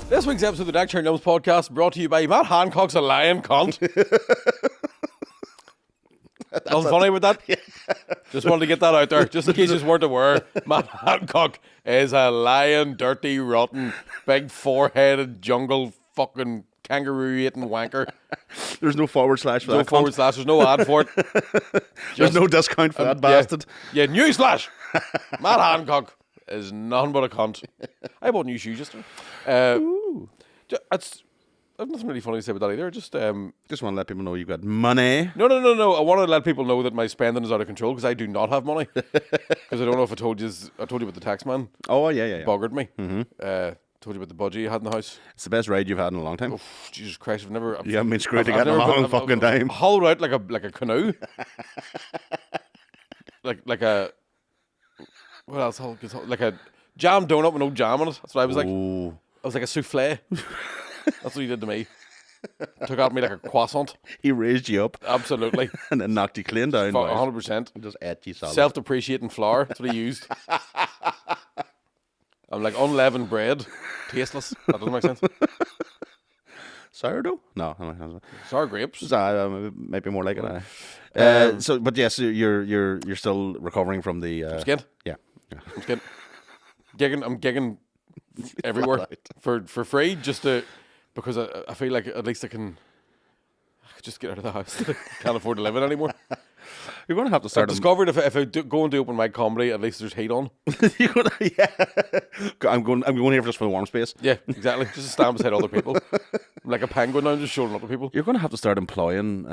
This week's episode of the Deck Chair Gnomes podcast brought to you by Matt Hancock's a lion cunt. Nothing funny with that? Yeah. Just wanted to get that out there, just in case you weren't aware. Matt Hancock is a lion, dirty, rotten, big four-headed jungle fucking kangaroo-eating wanker. There's no forward slash for No that. forward slash, there's no ad for it. There's no discount for that bastard. Yeah, newsflash! Matt Hancock is nothing but a cunt. I bought new shoes yesterday. I've nothing really funny to say about that either. Just want to let people know you've got money. No. I want to let people know that my spending is out of control because I do not have money. Because I don't know if I told you about the tax man. Oh, yeah. Buggered me. Told you about the budgie you had in the house. It's the best ride you've had in a long time. Oh, Jesus Christ! You haven't been screwed together in a long fucking time. Hollowed out like a canoe. like a what else? Like a jam donut with no jam on it. That's what I was like. Ooh. I was like a souffle. That's what he did to me. Took out me like a croissant. He raised you up. Absolutely. And then knocked you clean down. 100%. Just ate you solid. Self-depreciating flour. That's what he used. I'm like unleavened bread. Tasteless. That doesn't make sense. Sourdough? No. Sour grapes. Maybe more like it. But yes, you're still recovering from the... I'm skinned. Yeah. I'm skinned. I'm gigging everywhere for free just to... Because I feel like at least I can just get out of the house. I can't afford to live in anymore. You're going to have to start... I've discovered if I go and do open mic comedy, at least there's heat on. Yeah. I'm going here just for the warm space. Yeah, exactly. Just to stand beside other people. I'm like a penguin now, just showing up to people. You're going to have to start employing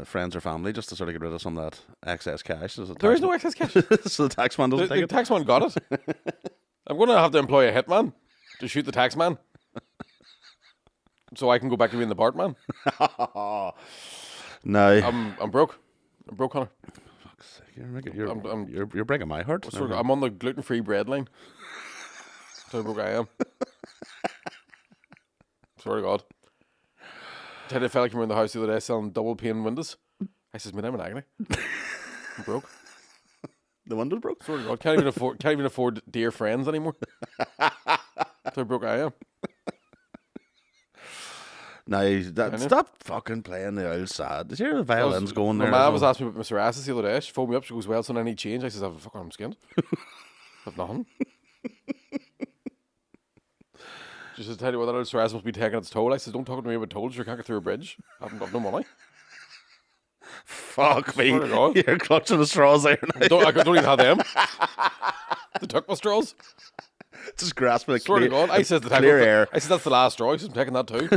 friends or family just to sort of get rid of some of that excess cash. There is no excess cash. So the taxman doesn't take The it? taxman got it. I'm going to have to employ a hitman to shoot the taxman. So I can go back to being the Bartman. No. I'm broke. I'm broke, Connor. Fuck's sake. You're breaking my heart. I'm on the gluten-free bread line. That's how broke I am. Swear to God. Tell you, a fella came around the house the other day selling double pane windows. I says, man, I'm in agony. I'm broke. The windows broke? Swear to God. Can't even afford dear friends anymore. That's how broke I am. No, stop fucking playing the old sad. Is your violins going there? My mum was asking me about Mr. Assis the other day. She phoned me up. She goes, well, son, I need change. I says, I'm skinned. I've nothing. She says, tell you what, that old Mr. Assis must be taking its toll. I says, don't talk to me about tolls. You can't get through a bridge. I haven't got no money. Fuck me. You're clutching the straws there now. I don't even have them. They took my straws. Just grasping the Swear to God. I said, clear air. I said, that's the last straw. I said, I'm taking that too.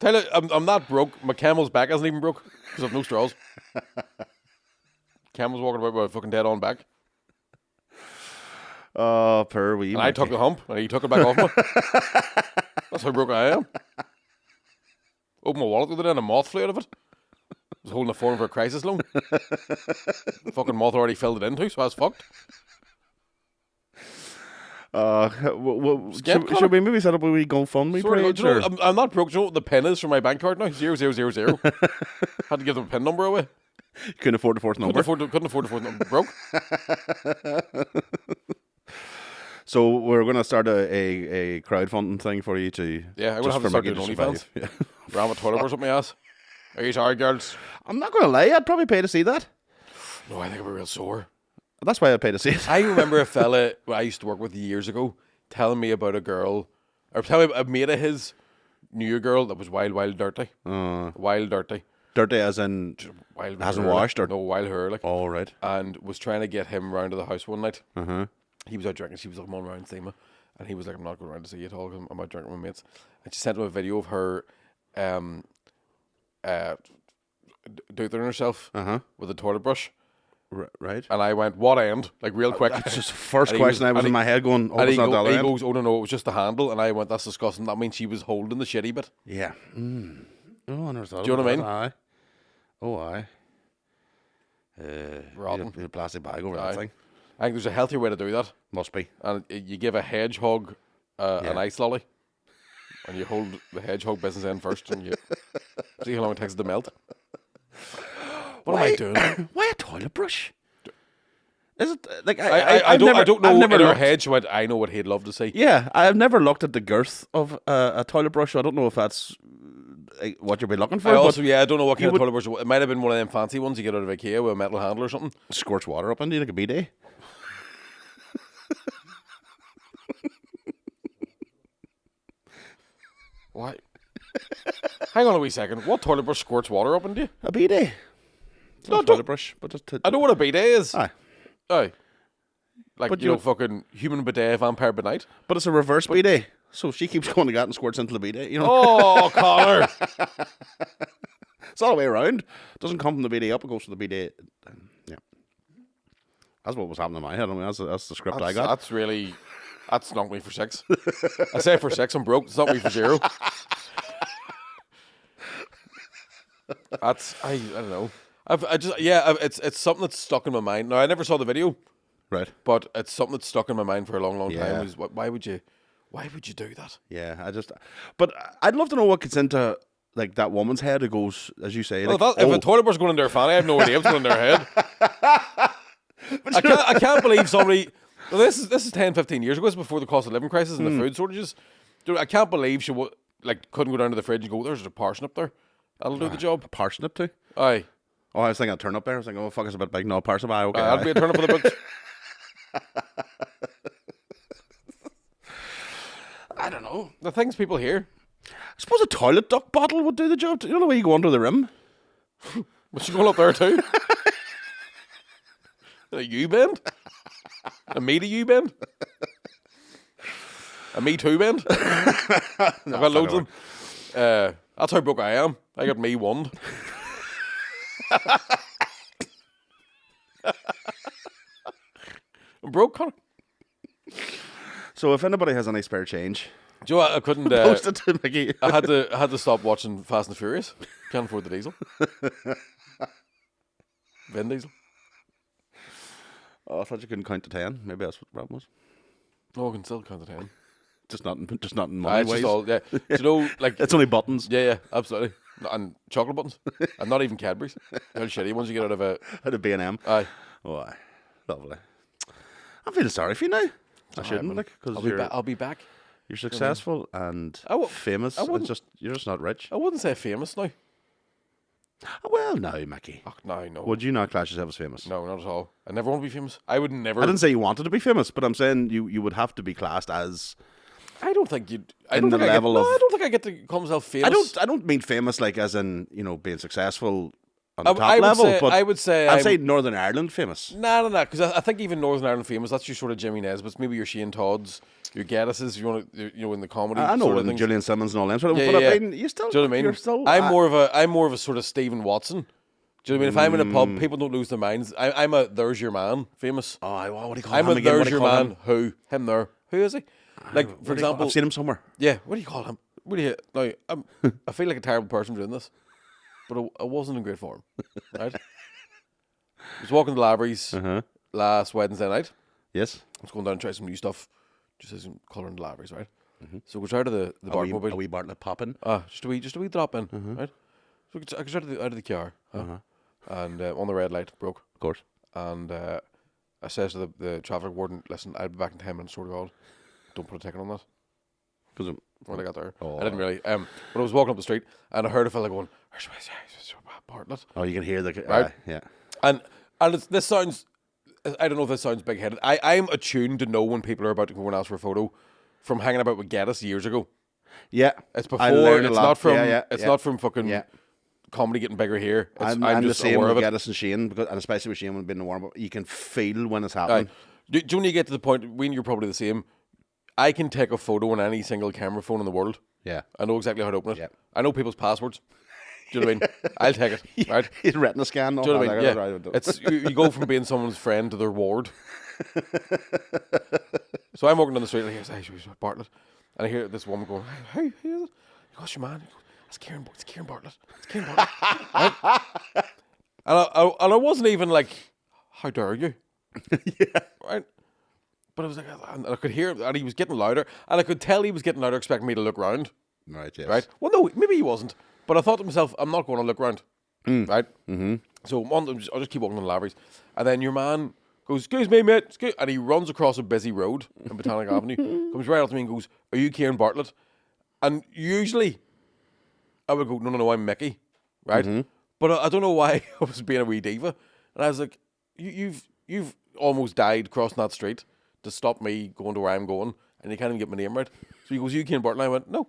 Tell you, I'm not broke. My camel's back isn't even broke because I've no straws. Camel's walking about with a fucking dead on back. Oh, poor wee. And I took the hump and he took it back off me. That's how broke I am. Opened my wallet the other day and a moth flew out of it. I was holding a form for a crisis loan. The fucking moth already filled it in too, so I was fucked. Should we maybe set up a wee GoFundMe page? I'm not broke. Do you know what the PIN is for my bank card now? 0000. Had to give them a PIN number away. Couldn't afford the fourth number. Couldn't afford the fourth number. Broke. So we're going to start a crowdfunding thing for you to... Yeah, I'm going to have to start doing OnlyFans. Yeah. Ram a toilet brush up my ass. Are you sorry, girls? I'm not going to lie. I'd probably pay to see that. No, I think I'd be real sore. That's why I'd pay to see it. I remember a fella who I used to work with years ago telling me about a girl, or telling me a mate of his knew a girl that was wild dirty. Wild dirty. Dirty as in wild hasn't washed? Like, no, wild hair. Like. Oh, right. And was trying to get him round to the house one night. Uh-huh. He was out drinking. She was like, I'm on round Thema. And he was like, I'm not going around to see you at all because I'm out drinking with my mates. And she sent him a video of her doing herself with a toilet brush. Right. And I went, what end? Like, real quick. That's just the first question I was in my head going, oh, it's not the other end. He goes, oh, no, it was just the handle. And I went, that's disgusting. That means she was holding the shitty bit. Yeah. Oh, I never thought. Do you know what I mean? Aye. Oh, aye. Rotten. A plastic bag over that thing. I think there's a healthier way to do that. Must be. And you give a hedgehog an ice lolly. And you hold the hedgehog business end first. And you see how long it takes it to melt. What am I doing? Why a toilet brush? Is it like I I've don't never, I don't know I've never in her looked, head she went, I know what he'd love to see. Yeah, I've never looked at the girth of a toilet brush. So I don't know if that's what you'd be looking for. I but also, I don't know what kind of would- toilet brush. It might have been one of them fancy ones you get out of IKEA with a metal handle or something. squirts water up into you like a bidet. Why? Hang on a wee second. What toilet brush squirts water up into you? A bidet. It's not No, a toilet brush, but just to, I know what a bidet is. Aye. Aye. Like, But you know, you- fucking human bidet, vampire bidet. But it's a reverse bidet. So she keeps going to that and squirts into the bidet. You know, Oh, Connor. it's all the way around. It doesn't come from the bidet up; it goes to the bidet. Yeah, that's what was happening in my head. I mean, that's the script I got. That's really... That's knocked me for 6. I say for 6, I'm broke. It's not me for 0. That's... I don't know. It's something that's stuck in my mind. Now, I never saw the video, Right. but it's something that's stuck in my mind for a long, long Yeah. time. Is why would you do that? Yeah, but I'd love to know what gets into like that woman's head. It goes, as you say, Well, like, if a toilet brush going in their fanny, I have no idea what's going in their head. I can't believe somebody. Well, this is 10, 15 years ago. This is before the cost of living crisis and the food shortages. Dude, I can't believe she couldn't go down to the fridge and go, there's a parsnip there. That'll do the job. parsnip too. Aye. Oh, I was thinking a turnip there. I was thinking, oh fuck, it's a bit big. No, parsnip. Aye, okay. That'll be a turnip for the books. I don't know. The things people hear. I suppose a toilet duck bottle would do the job. You know the way you go under the rim. Was she going up there too? A U-bend? A me to U-bend? A me too bend? I've got loads of them. That's how broke I am. I got me one. I'm broke, Connor. So if anybody has any spare change, Do you know what? I couldn't. post it to Mickey. I had to stop watching Fast and Furious. Can't afford the diesel. Vin Diesel. Oh, I thought you couldn't count to 10. Maybe that's what the problem was. No, I can still count to 10. Just not in I money just ways. all, yeah. Do you know, like, It's only buttons. yeah, absolutely. And chocolate buttons. And not even Cadbury's. They're shitty ones you get out of a. Out of B&M. Aye. Oh, aye. Lovely. I'm feeling sorry for you now. I shouldn't, well, like, because I'll be back. you're successful and I famous. I It's wouldn't- just you're just not rich. I wouldn't say famous now. Oh, well, no, Mickey. Oh, no. Would you not class yourself as famous? No, not at all. I never want to be famous. I would never. I didn't say you wanted to be famous, but I'm saying you would have to be classed as. I don't think you'd. I In don't the think level of- I don't think I get to call myself famous. I don't mean famous like as in being successful on the I top would level, say- but I would say I'd I'm- say Northern Ireland famous. No, because I think even Northern Ireland famous. That's your sort of Jimmy Nesbitt's, maybe your Shane Todd's, your Geddes, you want to, in the comedy. I know sort of and things. Julian Simmons and all them sort of, Yeah, but yeah, I yeah. mean, you still. Do you know what I mean? You're still. I'm more of a sort of Stephen Watson. Do you know what I mean? If I'm in a pub, people don't lose their minds. I'm a there's your man famous. Oh, what do you call I'm him a again? What there's do you your call man him? who him there. Who is he? Like What for do you call- example, I've seen him somewhere. yeah. What do you call him? What do you now? I feel like a terrible person doing this, but I wasn't in great form. Right? I was walking to Lavery's last Wednesday night. Yes. I was going down and try some new stuff, just as some colouring the Lavery's, right? So we tried the Bartmobile. A wee Bartlett popping. Just a wee drop in, right? So I got out of the car, and on the red light broke, Of course. and I says to the traffic warden, "Listen, I'll be back in 10 minutes. Sort of God, don't put a ticket on that." Because When I got there, Oh. I didn't really. But I was walking up the street, and I heard a fella going, "Bartlett," you can hear the Right. yeah. and this sounds. I don't know if this sounds big headed. I'm attuned to know when people are about to go and ask for a photo from hanging about with Geddes years ago. Yeah. It's I before. learned a It's lot. not from. Yeah, It's yeah. not from fucking Yeah. comedy getting bigger here. I'm the just same aware with of it. Geddes and Shane, and especially with Shane when being in the warm up, you can feel when it's Aye. happening. Do you when you get to the point when you're probably the same? I can take a photo on any single camera phone in the world. Yeah. I know exactly how to open it. Yeah. I know people's passwords. Do you know what I mean? I'll take it. Right? His retina scan. Do you know what I mean? Yeah. It's you go from being someone's friend to their ward. So I'm walking down the street and I hear, "Hey, Bartlett," and I hear this woman going, "Hey, who is it?" He goes, "Your man." He goes, It's Kieran Bartlett. It's Kieran Bartlett. Right? And I wasn't even like, "How dare you?" Yeah. Right? But I was like, and I could hear, and he was getting louder, and I could tell he was getting louder, expecting me to look round. Right. Yes. Right? Well, no, maybe he wasn't. But I thought to myself, I'm not going to look round. Right? Mm-hmm. So I'll just keep walking on the Lavery's. And then your man Goes, excuse me, mate. And he runs across a busy road in Botanic Avenue, comes right up to me and goes, are you Kieran Bartlett? And usually I would go, no, I'm Mickey, right? But I don't know why I was being a wee diva. And I was like, you've almost died crossing that street to stop me going to where I'm going, and you can't even get my name right. So he goes, you Kieran Bartlett? And I went, no.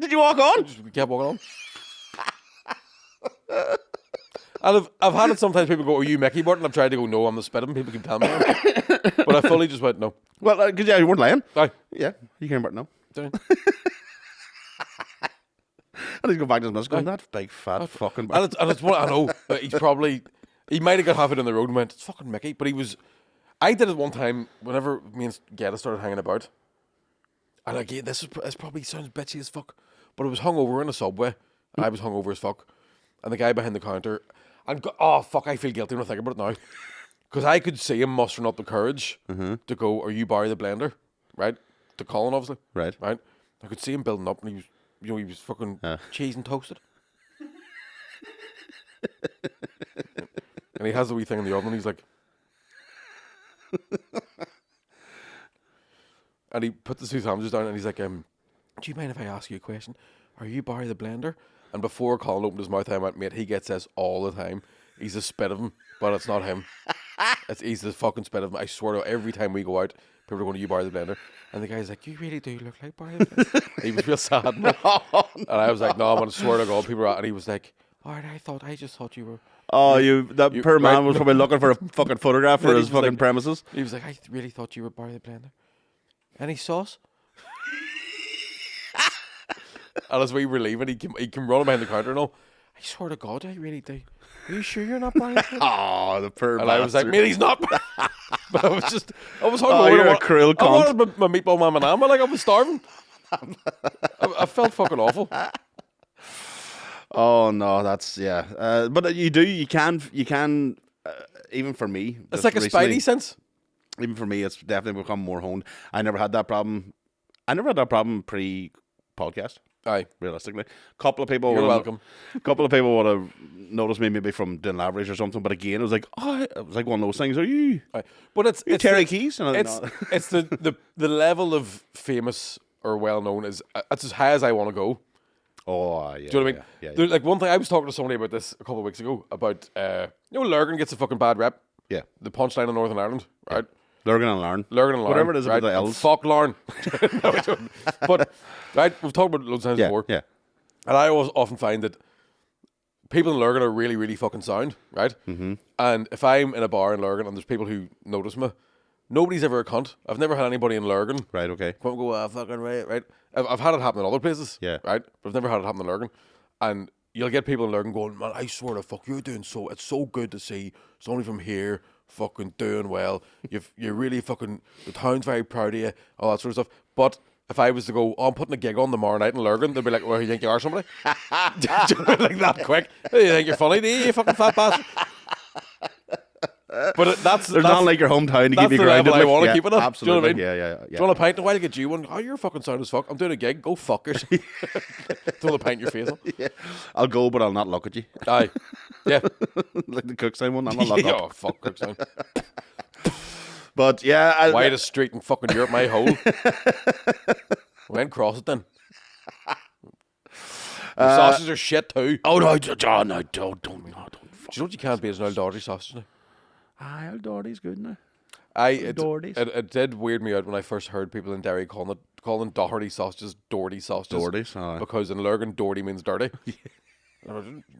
Did you walk on? We kept walking on. And I've had it sometimes. People go, are you Mickey Barton? I've tried to go, no, I'm the spit of him. People keep telling me that. But I fully just went, no. Well, because you weren't lying. Aye. Yeah, you came back now. Sorry. And he's going back to his mess going, that big fat fucking... And it's one, I know, but he might have got half it in the road and went, it's fucking Mickey. But I did it one time whenever me and Gedda started hanging about. And again, this probably sounds bitchy as fuck, but I was hungover in a Subway. And I was hungover as fuck. And the guy behind the counter, oh fuck, I feel guilty when I think about it now. Because I could see him mustering up the courage to go, are you Barry the Blender? Right? To Colin, obviously. Right. I could see him building up, and he was fucking cheese and toasted. And he has the wee thing in the oven, and he's like... And he put the two sandwiches down, and he's like, do you mind if I ask you a question? Are you Barry the Blender? And before Colin opened his mouth, I went, mate, he gets this all the time. He's a spit of him, but it's not him. He's the fucking spit of him. I swear to God, every time we go out, people are going, you Barry the Blender. And the guy's like, you really do look like Barry the Blender. He was real sad. And I was like, no, I'm going to swear to God, people are... And he was like, all right, I just thought you were... Oh, that poor man was probably looking for a fucking photograph for his fucking premises. He was like, I really thought you were Barry the Blender. Any sauce? And as we were leaving, he came running behind the counter and all. I swear to God, I really do. Are you sure you're not Barry the Blender? Oh, the poor And I was like, mate, he's not. But I was hungover. Oh, you're a cruel I cunt. wanted my meatball man and like I was starving. I felt fucking awful. Oh no, that's but you can even for me, It's just like a recently, spidey sense. even for me, it's definitely become more honed. I never had that problem pre-podcast. Aye. Realistically, couple of people. You're welcome. A couple of people would have noticed me maybe from doing average or something, but again, it was like, it was like one of those things. Are you? Aye. But it's Terry Keys? And it's the level of famous or well known is it's as high as I want to go. Oh, yeah. Do you know what I mean? Yeah. There's, like one thing I was talking to somebody about this a couple of weeks ago about Lurgan gets a fucking bad rep. Yeah. The punchline in Northern Ireland, right? Lurgan and Larn. Whatever it is right? about the elves. Fuck Larn. No, I don't. But right, we've talked about it loads of times before. Yeah. And I always often find that people in Lurgan are really, really fucking sound, right? Mm-hmm. And if I'm in a bar in Lurgan and there's people who notice me, nobody's ever a cunt. I've never had anybody in Lurgan Right, okay. come up and go, fucking right. I've had it happen in other places, Yeah. right? But I've never had it happen in Lurgan. And you'll get people in Lurgan going, man, I swear to fuck, you're doing so, it's so good to see somebody from here fucking doing well. You're really fucking, the town's very proud of you, all that sort of stuff. But if I was to go, I'm putting a gig on tomorrow night in Lurgan, they'd be like, well, you think you are somebody? Like that quick. You think you're funny, do you fucking fat bastard? But that's not like your hometown to keep you the grounded. level I want to Yeah, keep it up. Absolutely. Do you know what I mean? Yeah. Do you want a pint? No, I'll get you one. Oh, you're fucking sound as fuck. I'm doing a gig. Go fuck yourself. Throw the pint in your face. Yeah. I'll go, but I'll not look at you. Aye. Yeah. Like the Cookstown one, I'll not look up. Oh, fuck Cookstown. But yeah. Widest street in fucking Europe, my hole. When cross it then. The sausages are shit too. Oh, no, John, no, don't. Do you know what you can't be as an Old Doherty sausage now? Aye, Old Doherty's good now. It did weird me out when I first heard people in Derry calling Doherty sausages Doherty sausages. Doherty's, aye. Because in Lurgan, Doherty means dirty.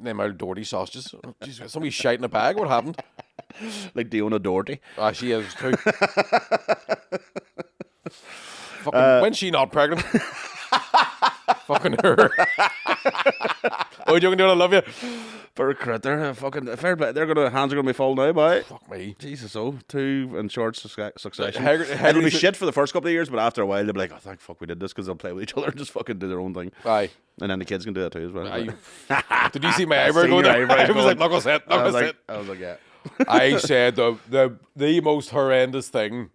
Name out Doherty sausages. Jeez, somebody shite in a bag. What happened? Like Diona Doherty. Ah, she is too. Fucking, when's she not pregnant? Fucking her. Oh, you can do it. I love you. For a critter, fucking fair play. Hands are gonna be full now, boy. Fuck me. Jesus, two in short succession. Hagrid- It'll be Hagrid's- shit for the first couple of years, but after a while they'll be like, "Oh, thank fuck we did this," because they'll play with each other and just fucking do their own thing. Aye. And then the kids can do that too as well. Did you see my eyebrow seen going your there? eyebrows I was going. like, knuckles hit, I was knuckles like, hit. yeah. I said the most horrendous thing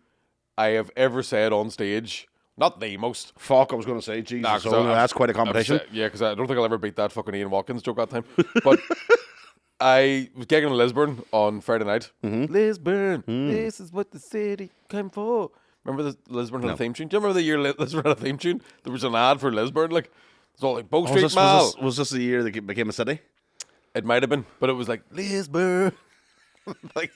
I have ever said on stage. Not the most. Fuck, I was going to say, Jesus, Nah, 'cause that's quite a competition. Yeah, because I don't think I'll ever beat that fucking Ian Watkins joke that time. But I was gigging in Lisburn on Friday night. Lisburn, this is what the city came for. Remember the Lisburn had a theme tune? Do you remember the year Lisburn had a theme tune? There was an ad for Lisburn, like it's all like Bow Street Mall. Was this the year that it became a city? It might have been, but it was like Lisburn. Like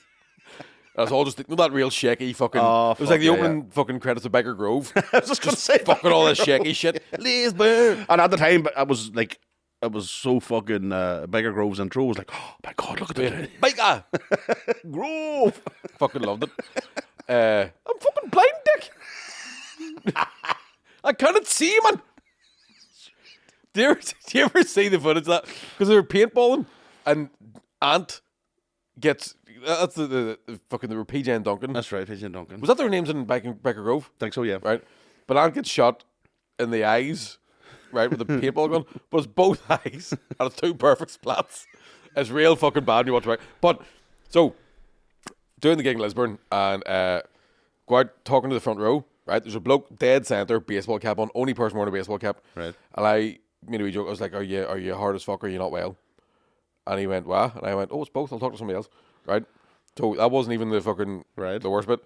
I was all just you know that real shaky fucking. It was like the opening fucking credits of Biker Grove. I was just gonna say fucking all this shaky shit. Lisburn. And at the time, I was like, it was so fucking Biker Grove's intro was like, oh my god, look at that Biker Grove. Fucking loved it. I'm fucking blind, dick. I cannot see, man. Do you ever see the footage of that? Because they were paintballing, and Ant gets that's the fucking they were PJ and Duncan. That's right, PJ and Duncan. Was that their names in Biker Grove? Think so, yeah. Right, but Ant gets shot in the eyes, right, with the paintball gun. But it's both eyes, and it's two perfect splats. It's real fucking bad when you watch it. Right, but so doing the gig in Lisburn and go out talking to the front row. Right, there's a bloke dead center, baseball cap on, only person wearing a baseball cap. Right, and I made a wee joke. I was like, "Are you hard as fuck? Or are you not well?" And he went, "What?" And I went, "Oh, it's both. I'll talk to somebody else." Right, so that wasn't even the fucking the worst bit.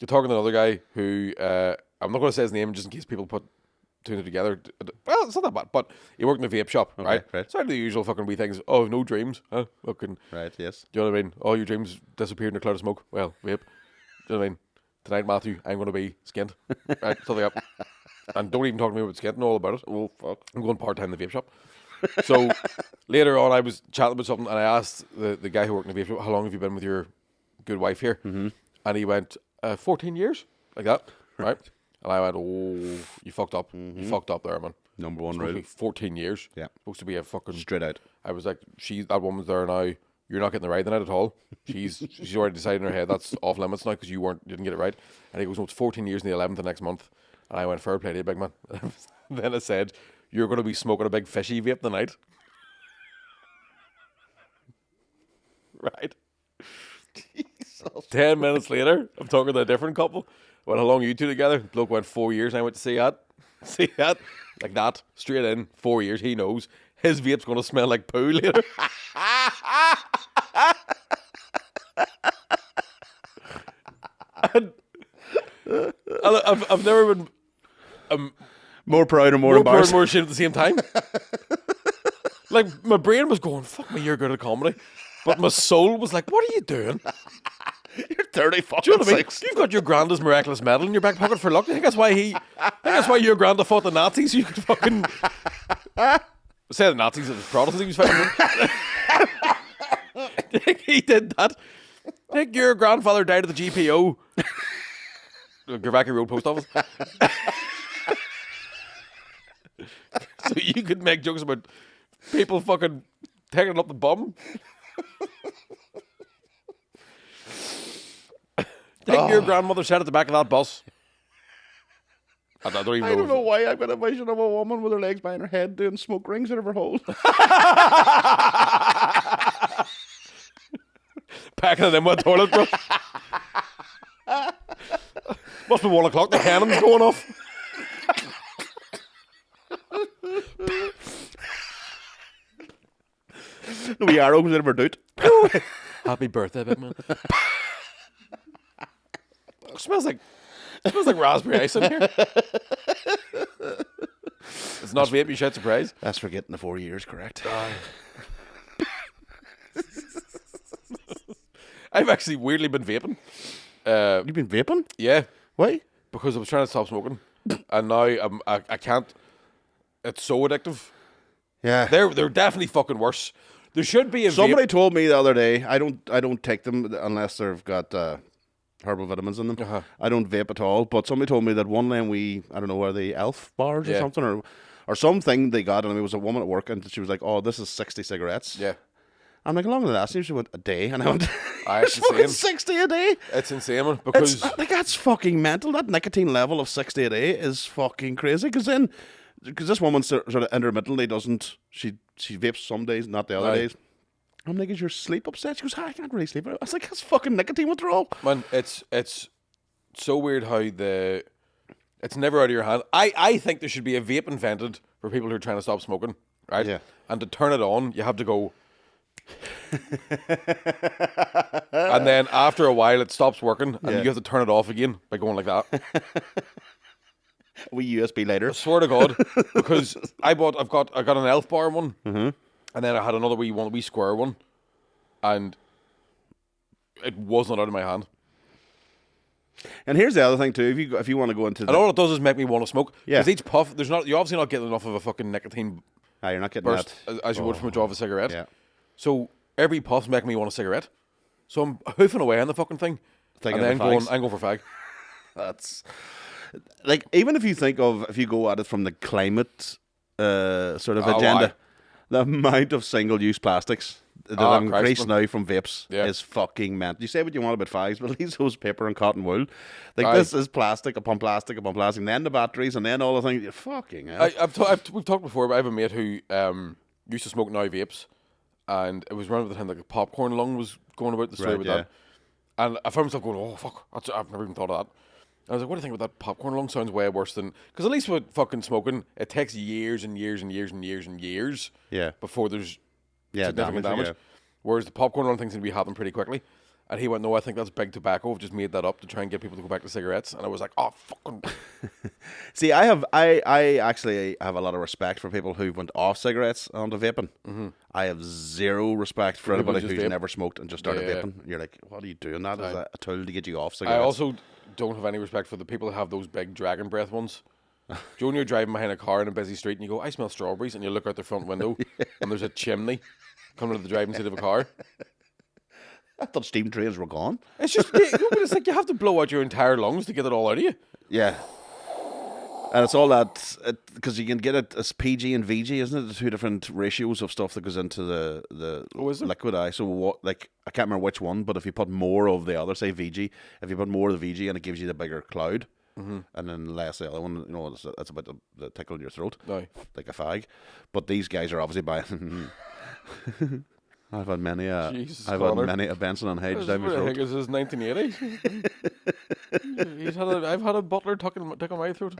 You're talking to another guy who I'm not going to say his name just in case people put two and two together. Well, it's not that bad, but he worked in a vape shop, right? So I do the usual fucking wee things. Oh, no dreams, huh? Fucking right, yes. Do you know what I mean? All your dreams disappeared in a cloud of smoke. Well, vape. Do you know what I mean? Tonight, Matthew, I'm going to be skint. Right, something up. And don't even talk to me about skint and all about it. Oh, fuck. I'm going part-time in the vape shop. So later on, I was chatting about something, and I asked the guy who worked in the vape shop, how long have you been with your good wife here? Mm-hmm. And he went, 14 years, like that, right? And I went, oh, you fucked up. You fucked up there, man. Number one rule. rule. 14 years. Yeah. Supposed to be a fucking... Straight out. I was like, that woman's there now. You're not getting the ride tonight at all. She's already decided in her head that's off limits now because you didn't get it right. And he goes, no, it's 14 years in the 11th of next month. And I went, fair play to you, big man. Then I said, you're going to be smoking a big fishy vape tonight. Right. Jesus. 10 minutes later, I'm talking to a different couple. Went, how long are you two together? Bloke went 4 years. And I went to see that. See that? Like that. Straight in. 4 years. He knows. His vape's going to smell like poo later. and I've never been more proud and more embarrassed. More ashamed at the same time. Like, my brain was going, fuck me, you're good at comedy. But my soul was like, what are you doing? You're 30 fucking Do you know what I mean? 6. You've got your granddad's miraculous medal in your back pocket for luck. I think that's why your granddad fought the Nazis, so you could fucking... Say the Nazis, it was Protestants he was fighting. He did that. I think your grandfather died at the GPO. Gravaki Road Post Office. So you could make jokes about people fucking taking up the bum. I think your grandmother sat at the back of that bus. I don't know why I've got a vision of a woman with her legs behind her head doing smoke rings out of her hole. Packing it in with a toilet brush. Must be 1 o'clock, the cannon's going off. The wee arrow comes out of her doot. Happy birthday, big man. It smells like raspberry ice in here. It's not vape, you shout surprise. That's for getting the 4 years correct. I've actually weirdly been vaping. You've been vaping? Yeah. Why? Because I was trying to stop smoking. And now I can't. It's so addictive. Yeah. They're definitely fucking worse. There should be a Somebody told me the other day, I don't take them unless they've got herbal vitamins in them. Uh-huh. I don't vape at all. But somebody told me that one of them I don't know, are they elf bars or something or something they got, and it was a woman at work, and she was like, "Oh, this is 60 cigarettes." Yeah. I'm like, "Along with that," she went, "A day," and I went, It's "Smoking insane. 60 a day." It's insane because That's fucking mental. That nicotine level of 60 a day is fucking crazy. Because this woman sort of intermittently doesn't. She vapes some days, not the other days. I'm like, is your sleep upset? She goes, I can't really sleep. I was like, that's fucking nicotine withdrawal. Man, it's so weird how it's never out of your hand. I think there should be a vape invented for people who are trying to stop smoking, right? Yeah. And to turn it on, you have to go And then after a while, it stops working, and Yeah. you have to turn it off again by going like that. We USB later. I swear to God, because I got an Elf Bar one, and then I had another wee square one, and it was not out of my hand. And here's the other thing too. If you want to go into And all it does is make me want to smoke. Yeah. Because each puff, you're obviously not getting enough of a fucking nicotine you're not getting burst that. as you would from a draw of a cigarette. Yeah. So every puff's making me want a cigarette. So I'm hoofing away on the fucking thing, Thinking and then of the fags. I'm going for fag. That's like, even if you go at it from the climate sort of Oh, agenda, aye. the amount of single-use plastics that Oh, have Christ, increased man. now from vapes Yeah. is fucking meant. You say what you want about fags, but at least those paper and cotton wool. Like, Aye. this is plastic upon plastic upon plastic, and then the batteries, and then all the things. Fucking hell. We've talked before, but I have a mate who used to smoke now vapes, and it was around the time like a popcorn lung was going about the story Right, with yeah. that. And I found myself going, oh fuck, I've never even thought of that. And I was like, what do you think about that popcorn lung? Sounds way worse than, because at least with fucking smoking, it takes years and years and years and years and years Yeah. before there's Yeah, significant damage. yeah. Whereas the popcorn lung thing seems to be happening pretty quickly. And he went, no, I think that's big tobacco. I've just made that up to try and get people to go back to cigarettes. And I was like, oh fucking. See, I actually have a lot of respect for people who went off cigarettes onto vaping. Mm-hmm. I have zero respect for People anybody who just who's vape. never smoked and just started Yeah, yeah. vaping. You're like, what are you doing? That is a tool to get you off I cigarettes. also don't have any respect for the people that have those big dragon breath ones. Joe, when you're driving behind a car in a busy street and you go, I smell strawberries, and you look out the front window and there's a chimney coming to the driving seat of a car. I thought steam trains were gone. It's just, it's like you have to blow out your entire lungs to get it all out of you. Yeah. And it's all that, because you can get it as PG and VG, isn't it? The two different ratios of stuff that goes into the Oh, is there? liquid eye. So what, like, I can't remember which one, but if you put more of the other, say VG, if you put more of the VG and it gives you the bigger cloud, and then less the other one, you know, it's about the tickle in your throat, No. like a fag. But these guys are obviously buying. I've had many Jesus, I've had Connor. many a Benson and Hedge This down my I throat. think this is 1980. I've had a butler tucking my throat.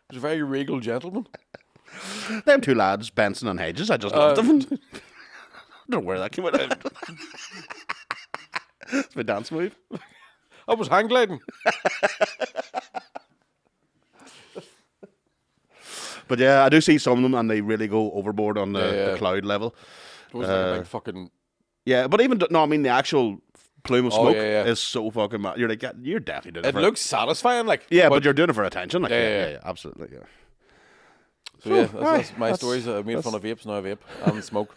He's a very regal gentleman. Them two lads, Benson and Hedges, I just loved them. I don't know where that came out of. It's my dance move. I was hang gliding. But yeah, I do see some of them and they really go overboard on the Yeah. cloud level. It was like a big fucking. Yeah, but even, no, I mean, the actual plume of smoke yeah, yeah. is so fucking mad. You're like, yeah, you're definitely doing it It for looks satisfying, like. Yeah, but you're doing it for attention. Like, Yeah. absolutely, yeah. So yeah, aye, that's my that's- stories. I made fun of vapes, now I vape and smoke.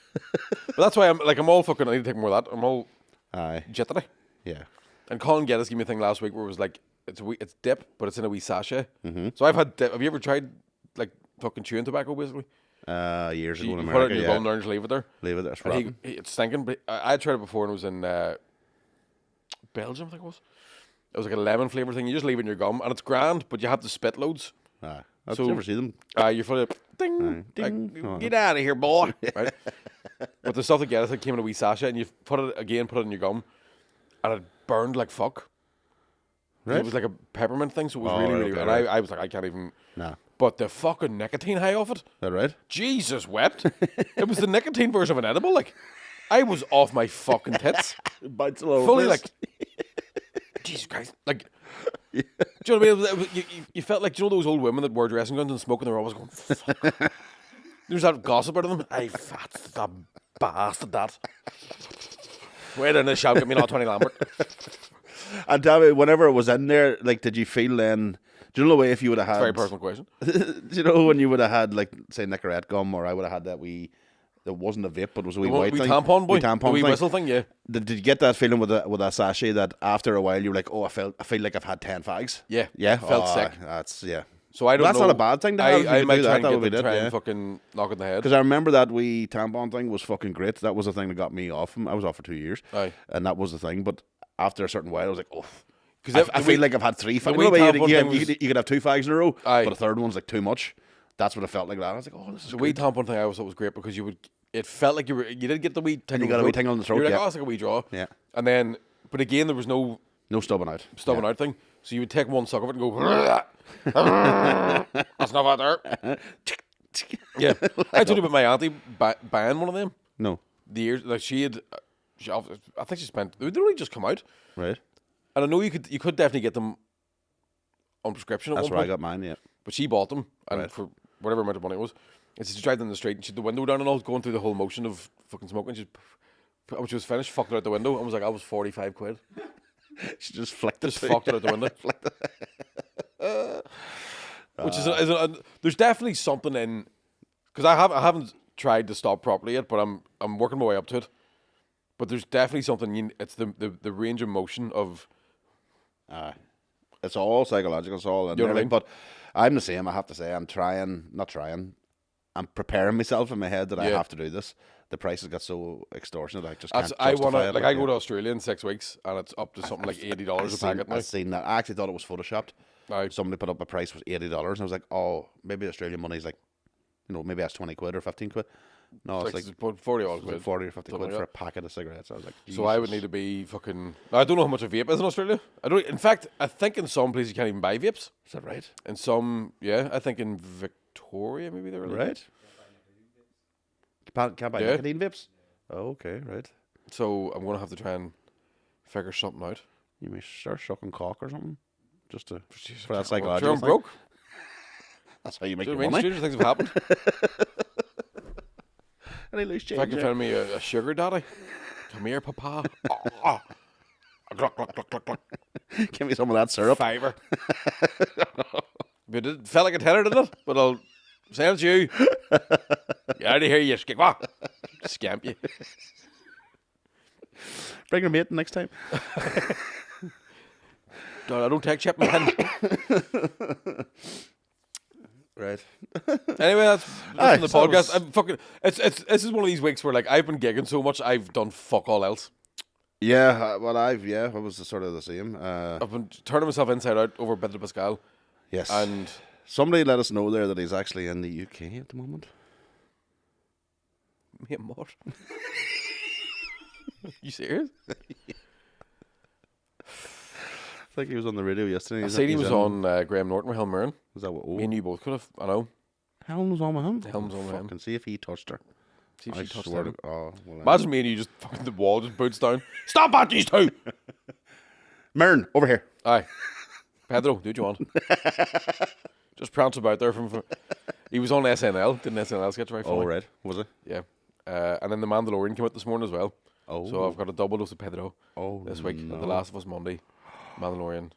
But that's why I'm all fucking. I need to take more of that. I'm all Aye, jittery. yeah. And Colin Geddes gave me a thing last week where it was like it's dip, but it's in a wee sachet. Mm-hmm. So I've had dip. Have you ever tried like fucking chewing tobacco basically? Years ago You in put it America, in your yeah. gum there and just leave it there. Leave it there, it's And rotten. it's stinking. But I tried it before and it was in Belgium, I think it was. It was like a lemon flavour thing. You just leave it in your gum and it's grand, but you have to spit loads. Aye. I've So- never seen them. You're fully ding, ding. like, Oh. get out of here, boy. Right? But the stuff that Geddes had came in a wee sachet and you put it in your gum and it burned like fuck. Right. It was like a peppermint thing, so it was Oh, really, right, really. okay, And right. I was like, I can't even. No. But the fucking nicotine high off it, Is that right? Jesus wept. It was the nicotine version of an edible. Like, I was off my fucking tits, Bites all over fully the like, place. Jesus Christ, like. Do you know what I mean? It was- you felt like, do you know those old women that wear dressing gowns and smoke and they're always going, fuck. There's that gossip out of them. Hey, that's the bastard, that. Wait in the shop, get me not 20 Lambert. And tell me, whenever it was in there, like, did you feel then? Do you know the way if you would have had? Very personal question. Do you know when you would have had, like, say, Nicorette gum, or I would have had that wee? It wasn't a vape, but it was a wee white Wee thing. tampon boy, Wee tampon the wee thing. whistle thing, yeah. Did you get that feeling with a sachet that after a while you were like, oh, I feel like I've had 10 fags? Yeah, Yeah, felt sick. That's yeah. So I don't That's know. not a bad thing to have. If you I could might do try that, and that get would be them it, try yeah. and fucking knock it in the head. Because I remember that wee tampon thing was fucking great. That was the thing that got me off him. I was off for 2 years, Aye. and that was the thing. But after a certain while, I was like, oh. 'Cause I the feel wee- like I've had 3 fags. wee You, tampon you, thing you, was- you could have 2 fags in a row, Aye. but a third one's like too much. That's what it felt like. That I was like, oh, this is The good. wee tampon thing I always thought was great because it felt like you did get the wee tingle. you got a wee tingle in the throat, You were like, yeah. oh, it's like a wee draw. Yeah. And then, but again, there was no No stubbing out. stubbing out thing. So you would take one suck of it and go, that's not out there. Yeah. I told you about my auntie buying one of them. No. The years, like she I think she spent. They only just come out, Right. and I know you could definitely get them on prescription at That's one where I point. got mine. Yeah. But she bought them, and Right. for whatever amount of money it was, and she dragged them in the street, and she had the window down and all, going through the whole motion of fucking smoking. When she was finished, fucked it out the window, and was like, "I was 45 quid." She just flicked it. Just fucked it out the window. Which is there's definitely something in, because I haven't tried to stop properly yet, but I'm working my way up to it. But there's definitely something. It's the range of motion of. It's all psychological. It's all in You know there. what I mean? But I'm the same. I have to say, I'm preparing myself in my head that I Yeah. have to do this. The prices got so extortionate. I just can't I justify wanna it. like I go to Australia in 6 weeks, and it's up to something like $80 a packet now. I've seen that. I actually thought it was photoshopped. Aye. Somebody put up a price was $80, and I was like, oh, maybe Australian money's like, maybe that's 20 quid or 15 quid. No, it's like about 40 odd it's like quid. 40 or 50 something quid like for a that. packet of cigarettes. I was like, So I would Jesus. need to be fucking. I don't know how much a vape is in Australia. I don't. In fact, I think in some places you can't even buy vapes. Is that right? In some, yeah, I think in Victoria maybe they're illegal. Right. Can't buy Yeah. nicotine vapes. Oh, okay, right. So I'm gonna have to try and figure something out. You may start sucking cock or something, just to Jeez, for that sure, psychological I'm thing. broke. That's how you make Do you your know what I mean? money. Stranger things have happened. Any loose If I change? can find me a sugar daddy, come here, papa. Oh. Gluck, gluck, gluck, gluck, gluck. Give me some of that syrup. Fiver. But it felt like a tenner, didn't it? But I'll send it to you. Get out of here, you skigwa. Scamp you. Bring your mate next time. I don't take chip, man. Right. Anyway, that's Aye, the so podcast. that was- I'm fucking. This is one of these weeks where like I've been gigging so much, I've done fuck all else. Yeah. Well, I was sort of the same. I've been turning myself inside out over Pedro Pascal, Yes. and Somebody let us know there that he's actually in the UK at the moment. me and what? You serious? I think he was on the radio yesterday. I seen he was on Graham Norton with Helen Mirren. Was that what? Me and you both could have. I know. Helen was on with him. Helm's on with him. Fucking see if he touched her. See if I she touched swear him. to- oh, well, Imagine me and you just fucking the wall just boots down. Stop at these two. Mern, over here. Aye, Pedro, do what you want. Just prance about there from. He was on SNL. Didn't SNL sketch very funny? Oh, right. Was it? Yeah. And then the Mandalorian came out this morning as well. Oh. So I've got a double dose of Pedro Oh, this week. no. The Last of Us Monday, Mandalorian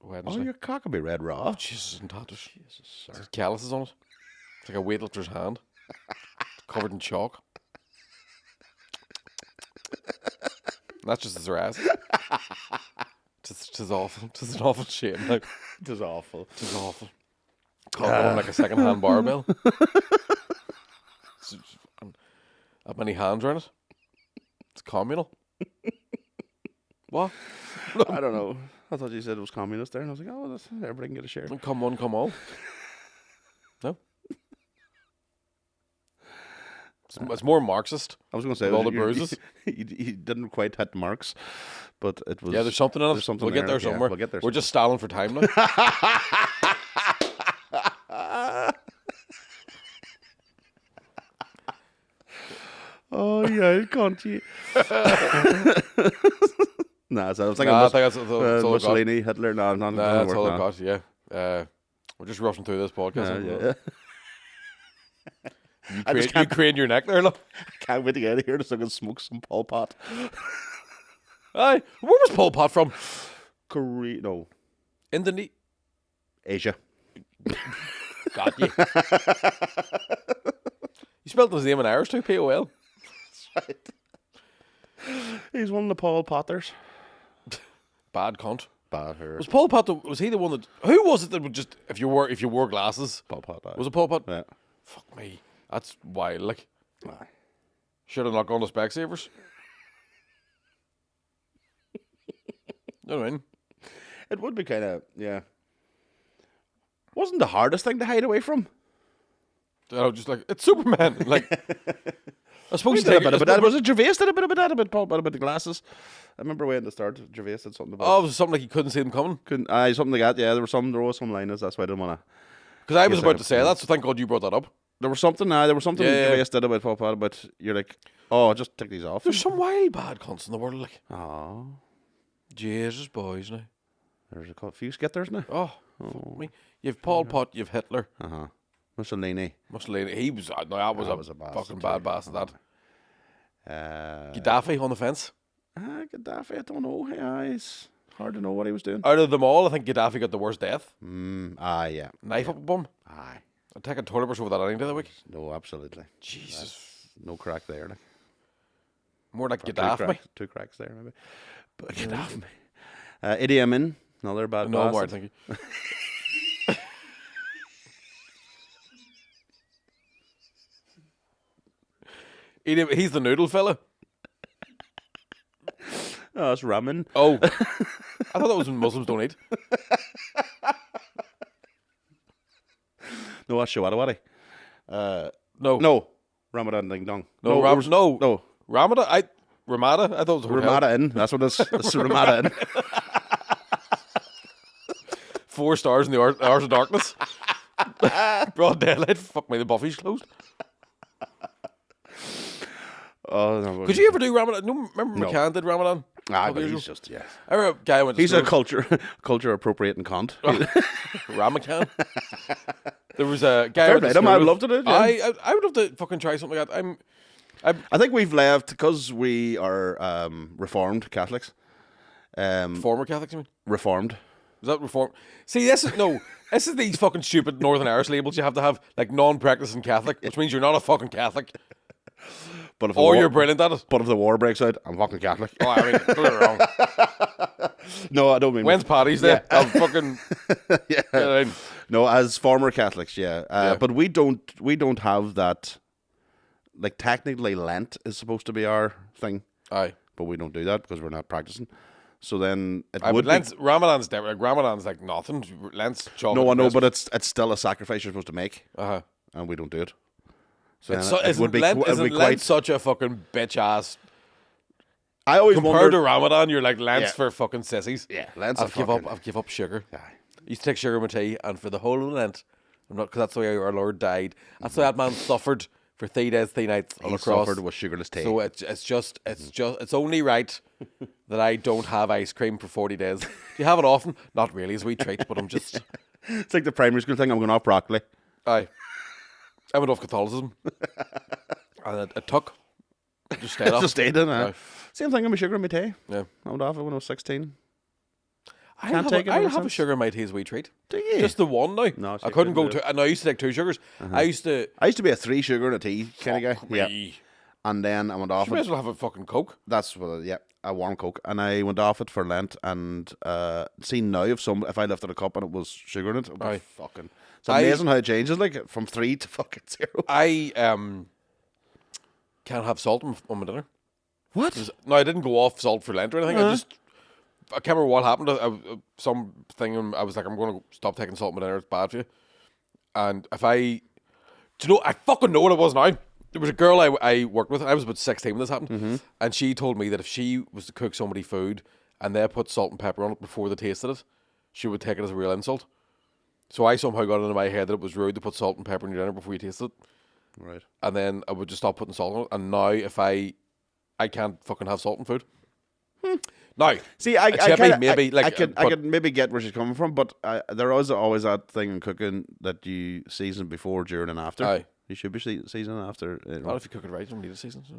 Wednesday. Oh, your cock will be red raw. Jesus and tatters. Jesus, there's calluses on it. It's like a weightlifter's hand. It's covered in chalk. That's just his ass. It's awful. It's an awful shame. Like, It is awful. it's awful. Cock on like a second-hand barbell. It's fucking- How many hands are in it? It's communal. What? I don't know. I thought you said it was communist there, and I was like, oh, that's, everybody can get a share. Come one, come all. No. It's more Marxist. I was going to say With all the you- bruises? You didn't quite hit marks, but it was. Yeah, there's something in it. There's something We'll get there yeah, somewhere. we'll get there. We're just stalling for time now. Oh yeah, can't you? Nah, so I was like, Nah, I think that's all I've got. Mussolini, Hitler. No, not Nah, that's all I've got. Yeah. We're just rushing through this podcast. Yeah. You, I just you craned your neck there, look. Can't wait to get out of here so I can smoke some Pol Pot. Aye. Where was Pol Pot from? Korea, no, Indonesia. Asia. Got you. You spelled his name in Irish too, P-O-L. He's one of the Paul Potters. Bad cunt. Bad hair. Was Pol Pot was he the one that who was it that would just if you wore glasses? Pol Pot. Was it Pol Pot? Yeah. Fuck me. That's wild, like Aye. should have not gone to Specsavers. You know what I mean? It would be kind of, yeah. Wasn't the hardest thing to hide away from? You know, just like it's Superman. Like I suppose you Did a take bit of it. that. Was it Gervais did a bit of that, a bit Paul, a bit of glasses? I remember way in the start, Gervais said something about. Oh, it was something like you couldn't see them coming. Couldn't, something like that. Yeah, there was some liners. That's why I didn't want to. Because I was Yes, about I to say that, so thank God you brought that up. There was something. There was something Yeah, yeah. Gervais did about Paul Pot, but you're like, Oh, just take these off. There's some wild bad cunts in the world, like. Oh, Jesus, boys, now. there's a few skitters now. Oh, fuck me. You've Pol Pot, you've Hitler. Mussolini. Mussolini, he was, no, that was a bastard fucking too. bad bastard, that. Uh, Gaddafi on the fence. Gaddafi, I don't know. Yeah, it's hard to know what he was doing. Out of them all, I think Gaddafi got the worst death. Yeah. Knife up a bum. Aye. I'd take a toilet brush over that any day of the week. No, absolutely. Jesus. No crack there. Like. More like Two Gaddafi. cracks, two cracks there, maybe. But Gaddafi. Idi Amin, another bad No bastard. more, thank you. He's the noodle fella. Oh, it's ramen. Oh, I thought that was when Muslims don't eat. No, that's Shawadawadi. No, Ramadan Ding Dong. no, no. Ramada. Ramada. I thought it was a hotel. Ramada Inn. That's what it's. It's Ramada Inn. 4 stars in the hours of darkness. Broad daylight. Fuck me, the Buffy's closed. Oh no. Could you ever do Ramadan? No, remember No. McCann did Ramadan? But years he's ago? just yeah. I remember a guy went to He's a school. culture appropriating cunt. Ramacan. There was a guy. I Fair went to play to him, school I'd with. love to do it, yeah. I would love to fucking try something like that. I think we've left because we are Reformed Catholics. Former Catholics, you mean? Reformed. Is that reform? See, this is these fucking stupid Northern Irish labels you have to have, like non-practicing Catholic, which means you're not a fucking Catholic, But if or you're brilliant at it. But if the war breaks out, I'm fucking Catholic. Oh, I mean, don't get me wrong. No, I don't mean. When's Paddy's Day? I'm fucking. Yeah. You know what I mean? No, as former Catholics, yeah. Yeah. But we don't have that. Like technically, Lent is supposed to be our thing, Aye. but we don't do that because we're not practicing. So then it Aye, would but Lent's, Ramadan's different. Like, Ramadan's like nothing. Lent's chocolate. No, I know, crisp. but it's still a sacrifice you're supposed to make, Uh-huh. and we don't do it. So It's then isn't Lent, it'd isn't be Lent such a fucking bitch ass? I always Compared wondered. to Ramadan, you're like Lent's Yeah. for fucking sissies. Yeah, Lent's a I've give fucking- up. I've give up sugar. Aye. I used to take sugar in my tea, and for the whole of Lent, I'm not because that's the way our Lord died. That's why that man suffered for 3 days, 3 nights on He a cross. suffered with sugarless tea. So it's only right that I don't have ice cream for 40 days. Do you have it often? Not really, as we treat, but I'm just It's like the primary school thing. I'm going off broccoli. aye. I went off Catholicism, and it took. Just stayed off. Just stayed in. Aye. Same thing with my sugar in my tea. Yeah. I went off it when I was 16. I'll Can't have, take it I'll ever have a since. sugar in my tea as we treat. Do you? Just the one now. No, see, I I couldn't go couldn't do to. And I used to take 2 sugars. I used to. I used to be a 3 sugar and a tea kind of guy. Fuck Yeah. me. And then I went off You may it. as well have a fucking Coke. That's what. Yeah, a warm Coke. And I went off it for Lent. And see now if I lifted a cup and it was sugar in it, it would be Aye. fucking. It's amazing how it changes, like from 3 to fucking 0. I can't have salt on my dinner. What? No, I didn't go off salt for Lent or anything. I can't remember what happened. Something, and I was like, I'm going to stop taking salt in my dinner. It's bad for you. And do you know, I fucking know what it was now. There was a girl I worked with. I was about 16 when this happened. And she told me that if she was to cook somebody food and they put salt and pepper on it before they tasted it, she would take it as a real insult. So I somehow got into my head that it was rude to put salt and pepper in your dinner before you tasted it. Right. And then I would just stop putting salt on it. And now if I can't fucking have salt in food. Now, See, I except kinda, maybe like I could but- maybe get where she's coming from, but there is always that thing in cooking that you season before, during, and after. Aye. You should be seasoning after. Not if you cook it right, you don't need a season. So.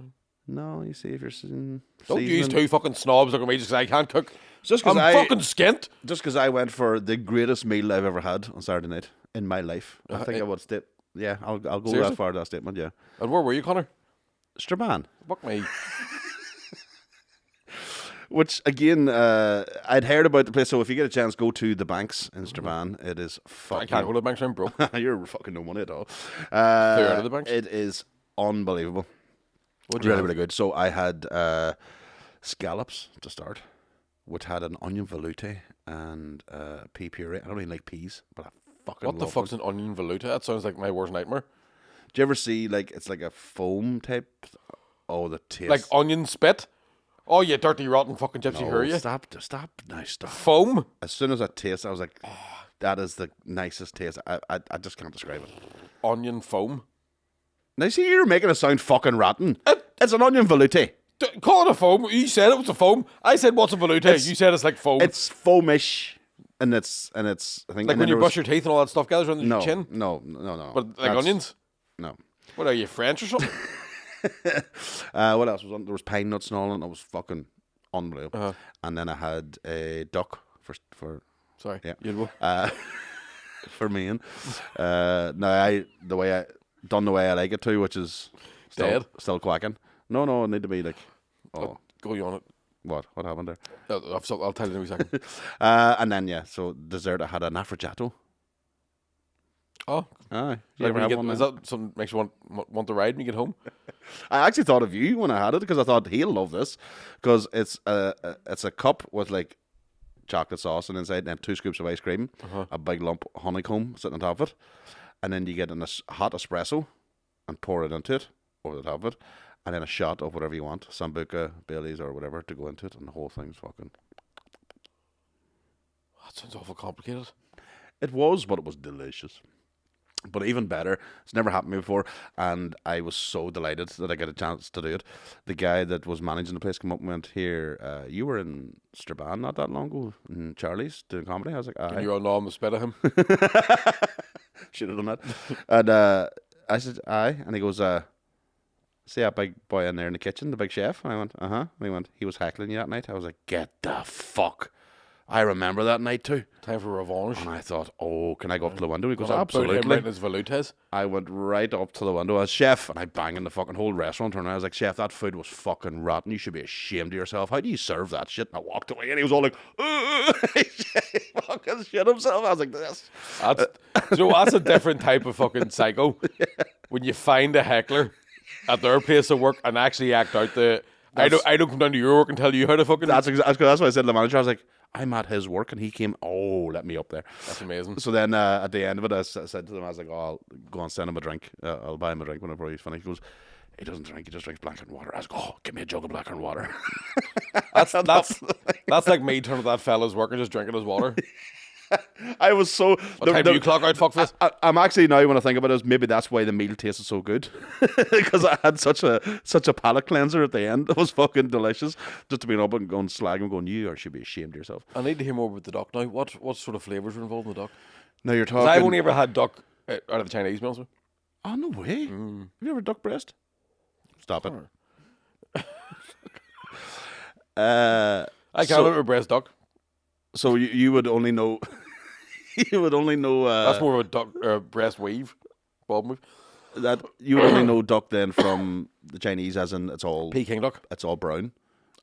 No, you see if you're seasoning. Don't use 2 fucking snobs looking at me just because I can't cook. Just 'cause I'm fucking skint. Just because I went for the greatest meal I've ever had on Saturday night in my life, I think it- I would stay. Yeah, I'll go Seriously? that far. That statement. Yeah, And where were you, Connor? Strabane. Fuck me. Which again, I'd heard about the place. So if you get a chance, go to the Banks in Strabane. It is I fucking. can't go to the bank, so I'm broke. You're fucking no money at all. out of the Banks? It is unbelievable. What'd you Really, have? really good. So I had scallops to start, which had an onion velouté and pea puree. I don't even like peas, but I fucking What the love fuck's them. an onion velouté? That sounds like my worst nightmare. Do you ever see like it's like a foam type? Oh, the taste. Like onion spit. Oh, you dirty, rotten fucking gypsy, No, hear you? stop now, stop. Foam. As soon as I taste, I was like, that is the nicest taste. I just can't describe it. Onion foam. Now, see, you're making it sound fucking rotten. It's an onion velouté. Call it a foam. You said it was a foam. I said, what's a velouté? You said it's like foam. It's foamish, and it's I think like when you brush your teeth and all that stuff gathers on your chin. No. But like That's- onions? No. What are you, French or something? What else was on? There was pine nuts and all, and it was fucking unreal. Uh-huh. And then I had a duck for Sorry. Yeah. You had for me. Now the way I like it too, which is Dead? still quacking. No, it need to be like. Oh, Go you on it. what happened there? I'll tell you in a second. And then so dessert I had an affricato. Oh. Aye, you Like ever when you have get, one is now? that something makes you want to ride when you get home? I actually thought of you when I had it because I thought he'll love this because it's a cup with like chocolate sauce and inside, and then 2 scoops of ice cream, a big lump of honeycomb sitting on top of it, and then you get a hot espresso and pour it into it over the top of it, and then a shot of whatever you want, Sambuca, Baileys, or whatever to go into it, and the whole thing's fucking. That sounds awful complicated. It was, but it was delicious. But even better, it's never happened to me before, and I was so delighted that I got a chance to do it. The guy that was managing the place came up and went, "Here, you were in Strabane not that long ago, in Charlie's, doing comedy." I was like, And "Aye." you're all nom the spit of him. Should have done that. And I said, "Aye," and he goes, "See that big boy in there in the kitchen, the big chef?" And I went, "Uh-huh." And he went, "He was heckling you that night." I was like, "Get the fuck." I remember that night too. Time for revenge. And I thought, "Oh, can I go up to the window?" He goes, Put him "Absolutely." right in his veloutés. I went right up to the window as chef, and I banged in the fucking whole restaurant. And I was like, "Chef, that food was fucking rotten. You should be ashamed of yourself. How do you serve that shit?" And I walked away, and he was all like, he fucking shit himself. I was like, "This." That's a different type of fucking psycho. When you find a heckler at their place of work and actually act out the. I don't come down to your work and tell you how to fucking. That's what I said to the manager. I was like, "I'm at his work," and he came. "Oh, let me up there." That's amazing. So then at the end of it, I said to them, I was like, "Oh, I'll go and send him a drink. I'll buy him a drink whenever he's finished." He goes, "He doesn't drink. He just drinks black and water." I was like, "Oh, give me a jug of black and water." That's like me turning to that fella's work and just drinking his water. I was so. What time do you clock out, fuckface? I'm actually now when I think about it, maybe that's why the meal tasted so good because I had such a palate cleanser at the end. It was fucking delicious. Just to be up and going slag and going, "You should be ashamed of yourself." I need to hear more about the duck now. What sort of flavours are involved in the duck? Now you're 'Cause talking. I've only ever had duck out of the Chinese meals. Oh no way! Have you ever duck breast? Stop it. I can't remember breast duck. So you would only know. You would only know. That's more of a duck breast weave, bob move. That you would only know duck then from the Chinese, as in it's all Peking duck. it's all brown.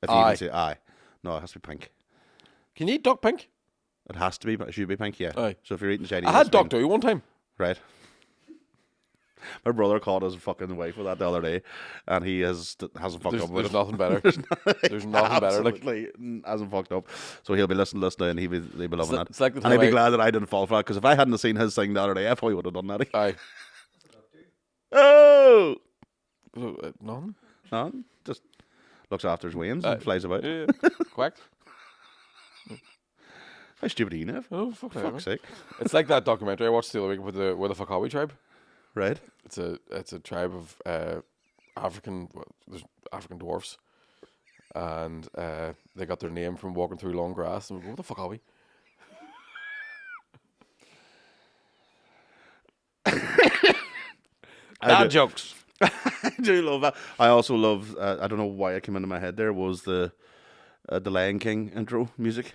If you Aye. even say aye, no, it has to be pink. Can you eat duck pink? It has to be, but it should be pink. Yeah. Aye. So if you're eating Chinese, I had it's fine. duck too one time. Right. My brother called his fucking wife with that the other day, and he hasn't fucked up with There's it. nothing better. There's nothing better. Like, Absolutely hasn't fucked up. So he'll be listening and he'll be loving that. it's like the And I'd be time glad that I didn't fall for that because if I hadn't seen his thing the other day, I probably would have done that. aye. Oh, Nothing. no, just looks after his wings and flies about. Yeah. Quack. How stupid are you, Nev? Oh, fuck For fuck's sake. It's like that documentary I watched the other week with the where the Fakawi tribe. Right. It's a tribe of there's African dwarfs, and they got their name from walking through long grass. And we go, what the fuck are we? Dad jokes. I do love that. I also love. I don't know why it came into my head. There was the Lion King intro music.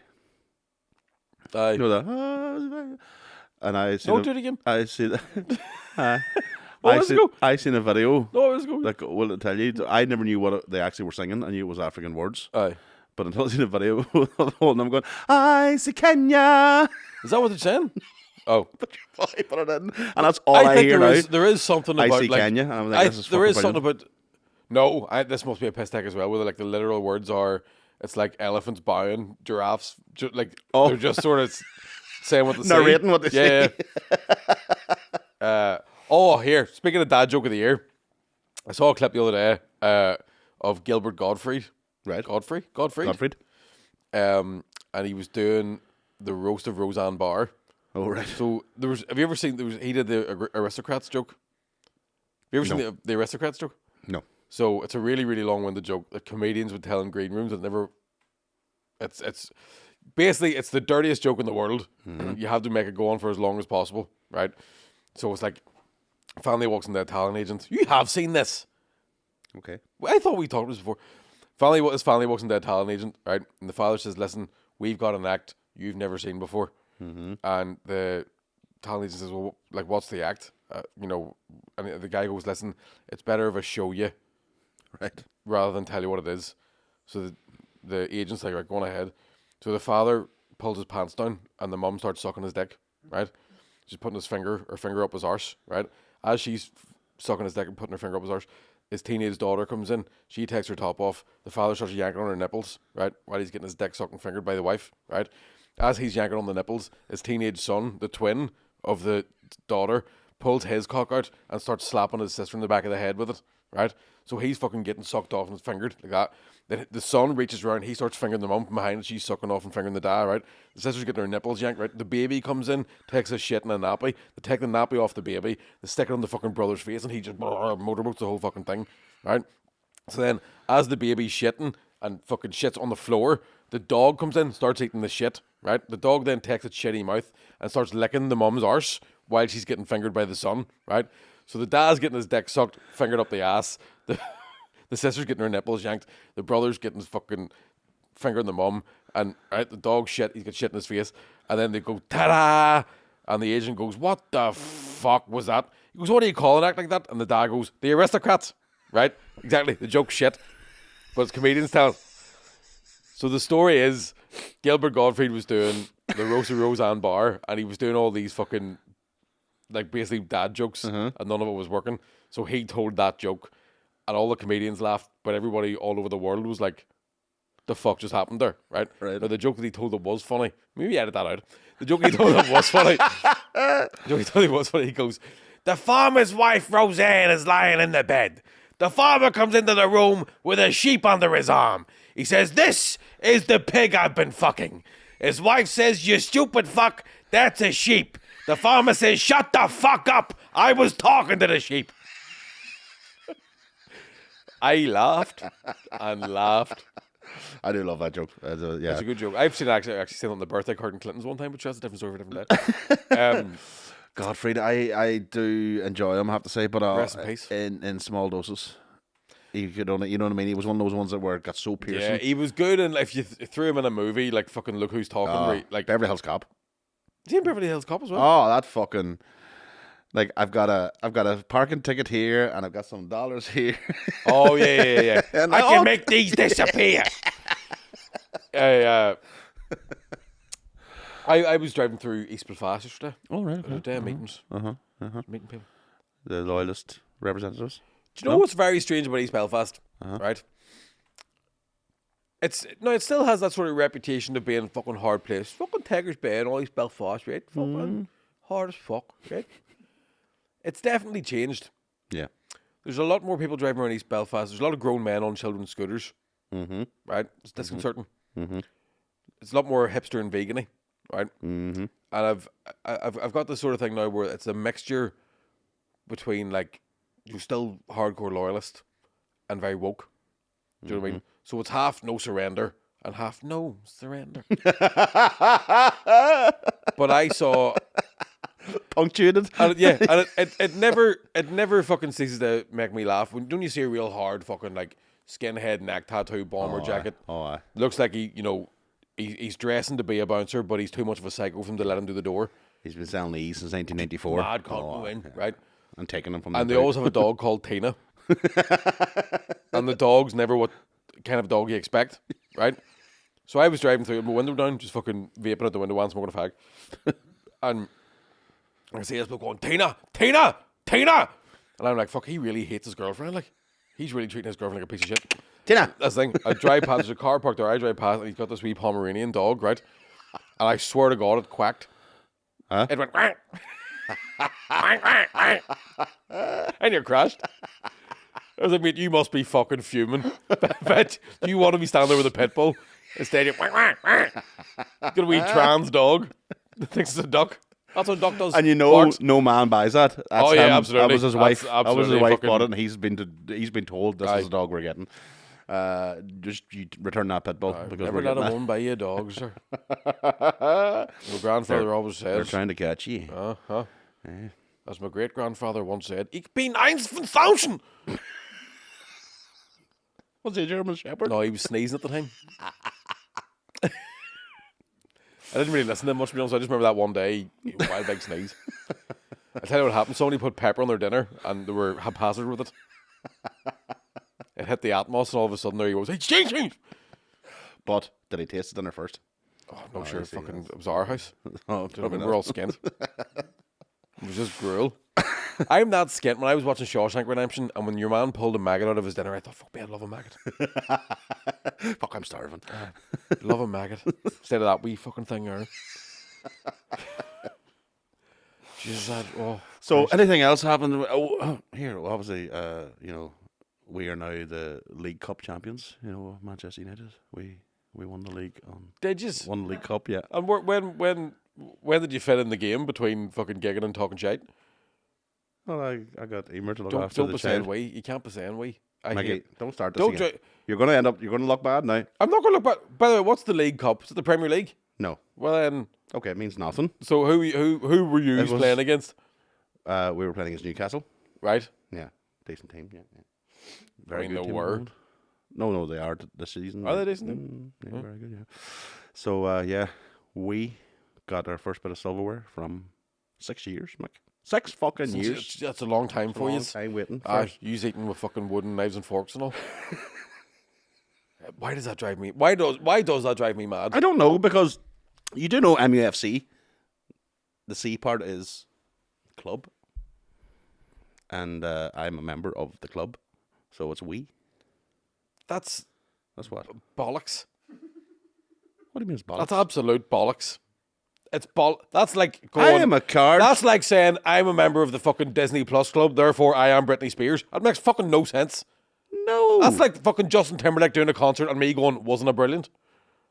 Aye. You know that. And I see. Don't do it again. I see that. What was it go? I seen a video. No, I was going. Like, will it tell you? I never knew what they actually were singing. I knew it was African words. Aye. But until I seen a video of holding them going, "I see Kenya." Is that what they're saying? Oh, Put it in, and that's all I think hear there now. there is something I about see like Kenya, and I'm like, this is there fucking is something brilliant. about. No, this must be a piss take as well. Where like the literal words are, it's like elephants bowing, giraffes, they're just sort of saying what they say. Narrating what they say. Yeah. Here, speaking of dad joke of the year, I saw a clip the other day of Gilbert Gottfried. Right. Godfried. Gottfried. And he was doing the roast of Roseanne Barr. Oh, right. So have you ever seen he did the aristocrats joke? Have you ever seen the aristocrats joke? No. So it's a really, really long-winded joke that comedians would tell in green rooms that never. It's basically it's the dirtiest joke in the world. You have to make it go on for as long as possible, right? So it's like, family walks in the Italian agent. You have seen this. Okay. I thought we talked about this before. His family walks in the Italian agent, right? And the father says, "Listen, we've got an act you've never seen before." And the Italian agent says, "Well, like, what's the act?" And the guy goes, "Listen, it's better if I show you, Right. rather than tell you what it is." So the agent's like, "Right, go on ahead." So the father pulls his pants down, and the mum starts sucking his dick, right? She's putting her finger up his arse, right? As she's sucking his dick and putting her finger up his arse, his teenage daughter comes in. She takes her top off. The father starts yanking on her nipples, right? While he's getting his dick sucked and fingered by the wife, right? As he's yanking on the nipples, his teenage son, the twin of the daughter, pulls his cock out and starts slapping his sister in the back of the head with it, right? So he's fucking getting sucked off and fingered like that. Then the son reaches around, he starts fingering the mum from behind, and she's sucking off and fingering the dad, right? The sister's getting her nipples yanked, right? The baby comes in, takes a shit in a nappy. They take the nappy off the baby, they stick it on the fucking brother's face, and he just motorboats the whole fucking thing, right? So then, as the baby's shitting and fucking shits on the floor, the dog comes in, starts eating the shit, right? The dog then takes its shitty mouth and starts licking the mum's arse while she's getting fingered by the son, right? So the dad's getting his dick sucked, fingered up the ass. The sister's getting her nipples yanked. The brother's getting his fucking fingering the mum. And right, the dog shit, he's got shit in his face. And then they go, ta-da! And the agent goes, "What the fuck was that?" He goes, "What do you call an act like that?" And the dad goes, "The Aristocrats." Right? Exactly. The joke shit. But it's comedians tell. So the story is, Gilbert Gottfried was doing the Rosa Roseanne bar, and he was doing all these fucking, like, basically dad jokes, and none of it was working. So he told that joke, and all the comedians laughed, but everybody all over the world was like, "The fuck just happened there?" Right? Right. Now, the joke that he told them was funny. Maybe edit that out. The joke he told them was funny. The joke he told them was funny. He goes, "The farmer's wife, Roseanne, is lying in the bed. The farmer comes into the room with a sheep under his arm. He says, 'This is the pig I've been fucking.' His wife says, 'You stupid fuck, that's a sheep.' The farmer says, 'Shut the fuck up. I was talking to the sheep.'" I laughed and laughed. I do love that joke. Yeah. It's a good joke. I've seen actually seen it on the birthday card in Clinton's one time, but that's a different story for a different day. Gottfried, I do enjoy him, I have to say, but Rest in peace. in small doses. He could only, you know what I mean? He was one of those ones that were got so piercing. Yeah, he was good, and if you threw him in a movie, like fucking Look Who's Talking, right? Like Beverly Hills Cop. is he in Beverly Hills Cop as well? Oh, that fucking, like, I've got a parking ticket here, and I've got some dollars here. Oh yeah. And I can make these disappear. I was driving through East Belfast yesterday. Oh, right. It was a day of meetings. Meeting people. The loyalist representatives. Do you know what's very strange about East Belfast? Right? It still has that sort of reputation of being a fucking hard place. Fucking Tigers Bay and all East Belfast, right? Fucking hard as fuck, right? It's definitely changed. Yeah. There's a lot more people driving around East Belfast. There's a lot of grown men on children's scooters. Right? It's disconcerting. It's a lot more hipster and vegan-y, right? And I've got this sort of thing now where it's a mixture between, like, you're still hardcore loyalist and very woke. Do you know what I mean? So it's half no surrender and half no surrender. But I saw Punctuated. and it never fucking ceases to make me laugh. When don't you see a real hard fucking like skinhead neck tattoo bomber jacket? Oh, Looks like he's dressing to be a bouncer, but he's too much of a psycho for him to let him do the door. he's been selling these since 1994. Mad can't win, right? I'm taking them from And them they too. always have a dog called Tina. And the dog's never what kind of dog you expect, right? So I was driving through with my window down, just fucking vaping out the window and smoking a fag. And I see this bloke going, Tina! And I'm like, fuck, he really hates his girlfriend. Like, he's really treating his girlfriend like a piece of shit. Tina. That's the thing. I drive past, there's a car parked there, I drive past, and he's got this wee Pomeranian dog, right? And I swear to God, it quacked. Huh? It went, quack. And you're crashed. I was like, mate, you must be fucking fuming. Bet you want to be standing there with a pit bull instead you're got a wee trans dog that thinks it's a duck. That's what Duck does. And you know, Barks. no man buys that. That's Oh, yeah, him. absolutely. That was his That's wife. That was his absolutely wife fucking- bought it, and he's been told this Aye. is the dog we're getting. Just you return that pit bull because Never we're let a getting woman buy you a dog, sir. that. My grandfather always They're says. trying to catch you. Uh-huh. Eh. As my great grandfather once said, "Ich bin eins von Sausen." Was he a German Shepherd? No, he was sneezing at the time. I didn't really listen to him much, to be honest. I just remember that one day, wild big sneeze. I'll tell you what happened. Somebody put pepper on their dinner and they were haphazard with it. It hit the atmos and all of a sudden there he was, "It's changing." But did he taste the dinner first? Oh, no, I sure. see, Fucking, it was our house. Oh, Do you know what I mean? We're all skint. It was just gruel. I'm that skint. When I was watching Shawshank Redemption and when your man pulled a maggot out of his dinner, I thought, fuck me, I'd love a maggot. Fuck, I'm starving. Love a maggot. Instead of that wee fucking thing there. Jesus, So, anything else happened? Oh, here, well, obviously, we are now the League Cup champions. You know, Manchester United. We won the league did you? won the League Cup. Yeah. And when did you fit in the game between fucking gigging and talking shite? Well, I got Emer to look Don't after be the saying child. we. You can't be saying we. I Maggie, hate. don't start this Don't. again. You're going to look bad now. I'm not going to look back. By the way, what's the League Cup? Is it the Premier League? No. Well then, Okay, it means nothing. so who were you It was- playing against? We were playing against Newcastle. Right. Yeah, decent team. Yeah. I mean, good they team were. at the moment. No, they are this season. Are they decent? Yeah, very good. Yeah. So yeah, we got our first bit of silverware from 6 years, Mick. 6 fucking years. That's a long time for you. Long time waiting. Ah, first. you's eating with fucking wooden knives and forks and all. Why does that drive me? Why does that drive me mad? I don't know because you do know MUFC. The C part is club, and I'm a member of the club, so it's we. That's That's what. bollocks. What do you mean it's bollocks? That's absolute bollocks. It's That's like I going. am a card. That's like saying I'm a member of the fucking Disney Plus club, therefore I am Britney Spears. That makes fucking no sense. No. That's like fucking Justin Timberlake doing a concert and me going, "Wasn't it brilliant?"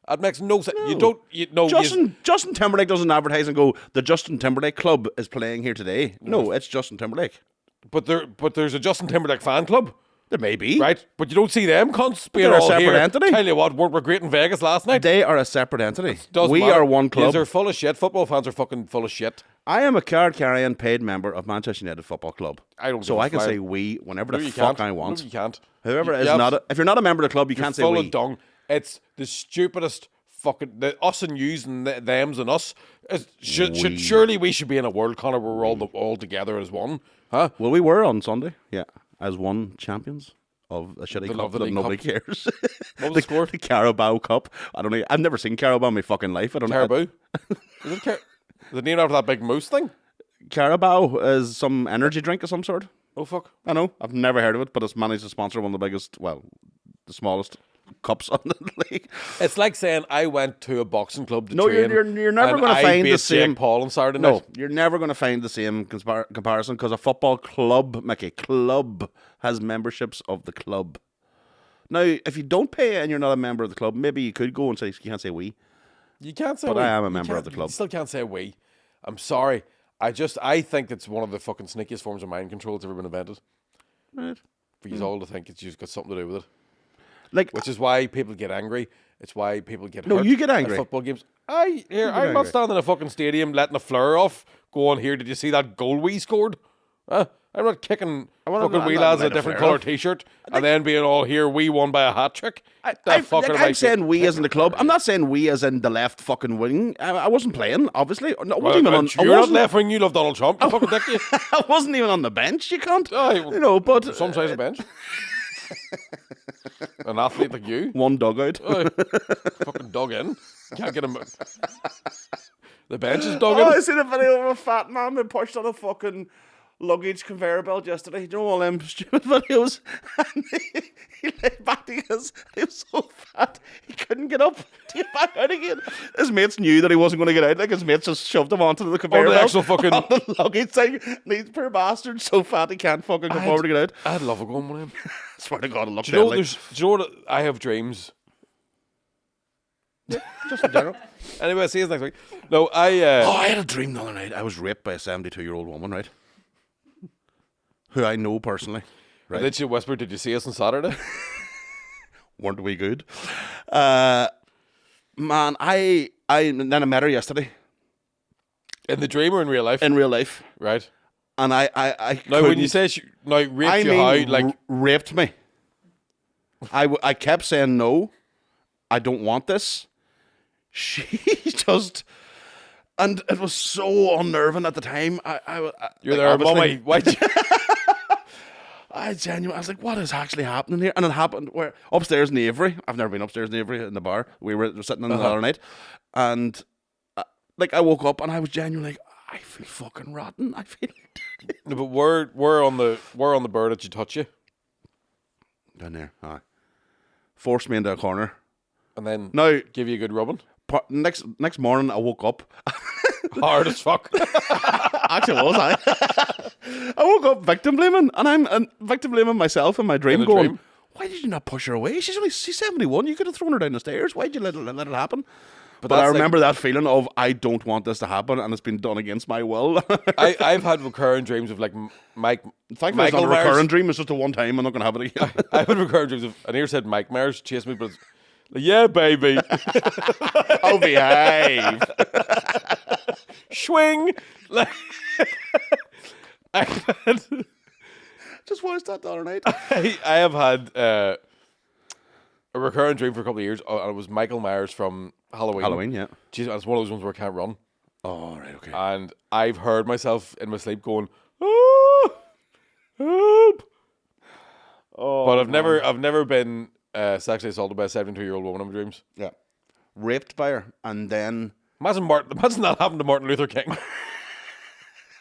That makes no sense. You don't. You know. Justin Timberlake doesn't advertise and go, the Justin Timberlake Club is playing here today. No, it's Justin Timberlake. But there's a Justin Timberlake fan club. There may be. Right, but you don't see them cunts being they're a all separate here. entity. Tell you what, we're great in Vegas last night. They are a separate entity. Doesn't We matter. are one club. They're full of shit. Football fans are fucking full of shit. I am a card-carrying paid member of Manchester United Football Club. I don't So give a I can flying- say we whenever No, the you fuck can't. I want. No, you can't. Whoever You- is you not, have- if you're not a member of the club, you you're can't say full we. of dung. It's the stupidest fucking us and yous and thems and us. Should surely we should be in a world, Connor, where we're all together as one, huh? Well, we were on Sunday, yeah, as one champions of a shitty The cup that League nobody Cup. cares. What was the score? The Carabao Cup. I don't know. I've never seen Carabao in my fucking life. I don't know. Caribou. Is it named after that big moose thing? Carabao is some energy drink of some sort. Oh fuck. I know. I've never heard of it, but it's managed to sponsor one of the biggest, well, the smallest cups on the league. It's like saying I went to a boxing club to No, train. you're never and gonna I find the beat same- Jake Paul on Saturday No, night. you're never going to find the same comparison because a football club, Mickey, club has memberships of the club. Now, if you don't pay and you're not a member of the club, maybe you could go and say, you can't say we. You can't say But we. I am a You member of can't- the club. You still can't say we. I'm sorry. I think it's one of the fucking sneakiest forms of mind control that's ever been invented. Right. For you all to think it's just got something to do with it. Like, Which is why people get angry. It's why people get No, hurt you get at angry. football games. I'm angry. not standing in a fucking stadium letting a flare off. Go on here. Did you see that goal we scored? I'm not kicking I'm fucking not wee lads in a letting a different flare colour off. t-shirt and then being all here. We won by a hat trick. I'm saying we as in the club. I'm not saying we as in the left fucking wing. I wasn't playing, obviously. No, I wasn't even on, I you're not wasn't- left wing. You love Donald Trump. You fucking dick you. I wasn't even on the bench. You can't. Aye, You know, but Some size of bench. An athlete like you. one dugout. Aye. Fucking dug in. Can't get him. The bench is dug Oh, I in. seen a video of a fat man being pushed on a fucking luggage conveyor belt yesterday. You know all them stupid videos? And he lay back because he was so fat he couldn't get up to get back out again. His mates knew that he wasn't going to get out. Like his mates just shoved him onto the conveyor the belt. actual fucking- on the luggage thing. And he's poor bastard so fat he can't fucking come forward to get out. I'd love a go on with him. Swear to God, it looked Do you know, deadly. do you know what? I have dreams. Do just in general. Anyway, see you next week. No, Oh, I had a dream the other night. I was raped by a 72-year-old woman, right? Who I know personally. Right? Did she whisper, did you see us on Saturday? Weren't we good? Man, then I met her yesterday In the dream or in real life? in real life, Right. and I Now, when you couldn't- say she raped I you, mean, how? Like, raped me. I kept saying no. I don't want this. She just, and it was so unnerving at the time. you're like, there, obviously- mummy. Why'd you? I was like, what is actually happening here? And it happened where upstairs in the Avery. I've never been upstairs in the Avery in the bar. We were sitting in the other night, and like I woke up and I was genuinely like, I feel fucking rotten. I feel No, but we're on the bird that you touch you, down there. Aye. Forced me into a corner. and then Now, give you a good rubbing. next morning I woke up. Hard as fuck. Actually, was I? I woke up victim blaming, and I'm victim blaming myself in my dream, In a going, dream? "Why did you not push her away? She's 71. You could have thrown her down the stairs. Why did you let it happen?" But I that's like- remember that feeling of I don't want this to happen, and it's been done against my will. I've had recurring dreams of like Mike. Thankfully, it's not a Myers. recurring dream. It's just a one time. I'm not going to have it again. I've had recurring dreams of. I near said Mike Myers chased me, but it's like, yeah, baby, I'll behave. swing. Like, Just watched that the other night. I have had a recurring dream for a couple of years, and it was Michael Myers from Halloween. Halloween, yeah. Jeez, it's one of those ones where I can't run, Oh, right, okay. and I've heard myself in my sleep going, "Oh, help!" Oh, But I've never been sexually assaulted by a 72-year-old woman in my dreams. yeah, raped by her, and then Imagine that happened to Martin Luther King.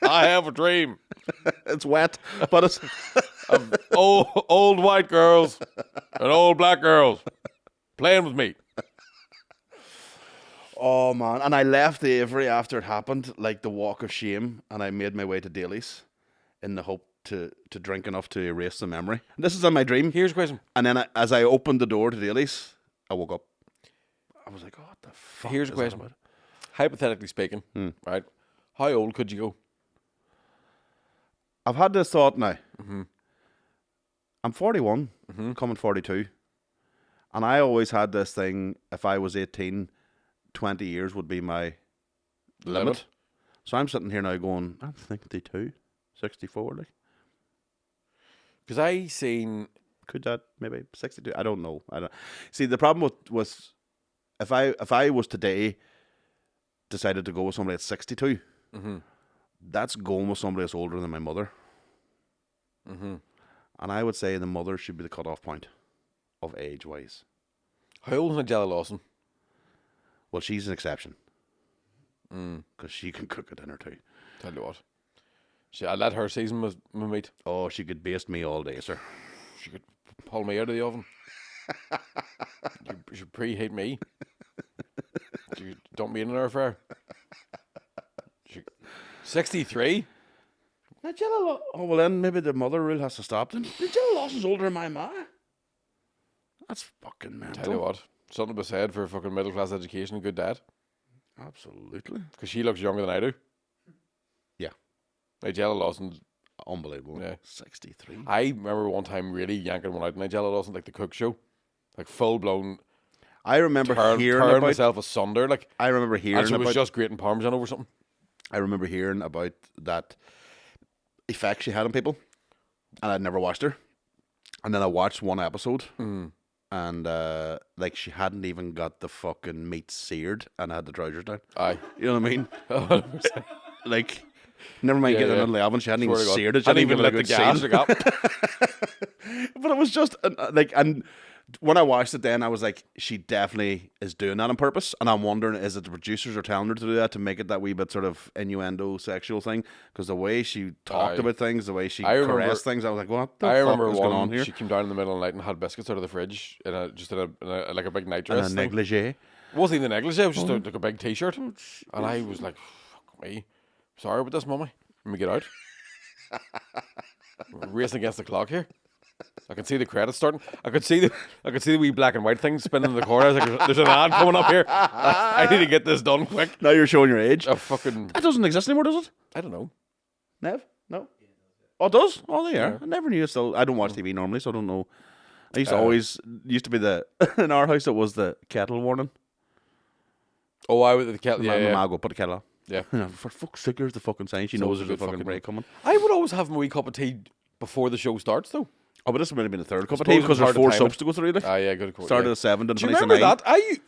I have a dream it's wet, but it's of old white girls and old black girls playing with me. oh man. And I left the Avery after it happened, like the walk of shame, and I made my way to Daly's in the hope to drink enough to erase the memory. This is in my dream. Here's a question. And then as I opened the door to Daly's, I woke up. I was like, oh, what the fuck? Here's a is that question. about? Hypothetically speaking, right? How old could you go? I've had this thought now. I'm 41, coming 42. And I always had this thing, if I was 18, 20 years would be my limit. So I'm sitting here now going, I'm 62, 64. Like, Because I seen could that maybe 62? I don't know. I don't see the problem was if I was today decided to go with somebody at 62, that's going with somebody that's older than my mother. And I would say the mother should be the cutoff point of age wise. how old is Nigella Lawson? Well, she's an exception because she can cook a dinner too. Tell you what, I let her season my meat. Oh, she could baste me all day, sir. She could pull me out of the oven. You should preheat me. You dump me in an air fryer. 63? Oh, well, then maybe the mother rule has to stop. Then Nigella Lawson's older than my ma. That's fucking mental. Tell you what, something to be said for fucking middle class education and good dad. Absolutely. Because she looks younger than I do. Yeah. Nigella Lawson. Unbelievable. Yeah. 63. I remember one time really yanking one out. Nigella Lawson, like the cook show, like full blown I remember tearing hearing about. myself asunder. Like, I remember and hearing she was about. just grating parmesan over something. I remember hearing about that effect she had on people, and I'd never watched her. And then I watched one episode, and like she hadn't even got the fucking meat seared, and I had the trousers down. Aye. You know what I mean? Like, never mind getting it in the oven. She hadn't Swear even to God. seared it. She Hadn't hadn't even let let the it gas seared. rig up. But it was just like, and when I watched it, then I was like, she definitely is doing that on purpose, and I'm wondering, is it the producers are telling her to do that to make it that wee bit sort of innuendo sexual thing? Because the way she talked Aye. about things, the way she I remember- caressed things, I was like, what the I fuck remember is going one. on here? She came down in the middle of the night and had biscuits out of the fridge in a like a big night And dress. a thing. negligee. It wasn't even a negligee. It was just like a big t-shirt. And I was like, "Fuck me, sorry about this, mummy. Let me get out. We're racing against the clock here." I can see the credits starting. I could see the wee black and white thing spinning in the corner. I was like, there's an ad coming up here. I need to get this done quick. Now you're showing your age. Oh, fucking, That doesn't exist anymore, does it? I don't know. Nev? No. Oh, it does? Oh, they are. I never knew. Still, I don't watch TV normally, so I don't know. I used to used to be in our house. It was the kettle warning. Oh, I with the kettle. My Yeah, mom go put the kettle on. yeah. For fuck's sake, here's the fucking sign. She knows always a there's a good fucking fucking- break coming. I would always have my wee cup of tea before the show starts, though. Oh, but this would have been the third cup of suppose tea it's because there's hard to 4 time soaps it. to go through. Like. Ah, yeah, good. Started yeah. at 7, done Do you 5 remember to 9.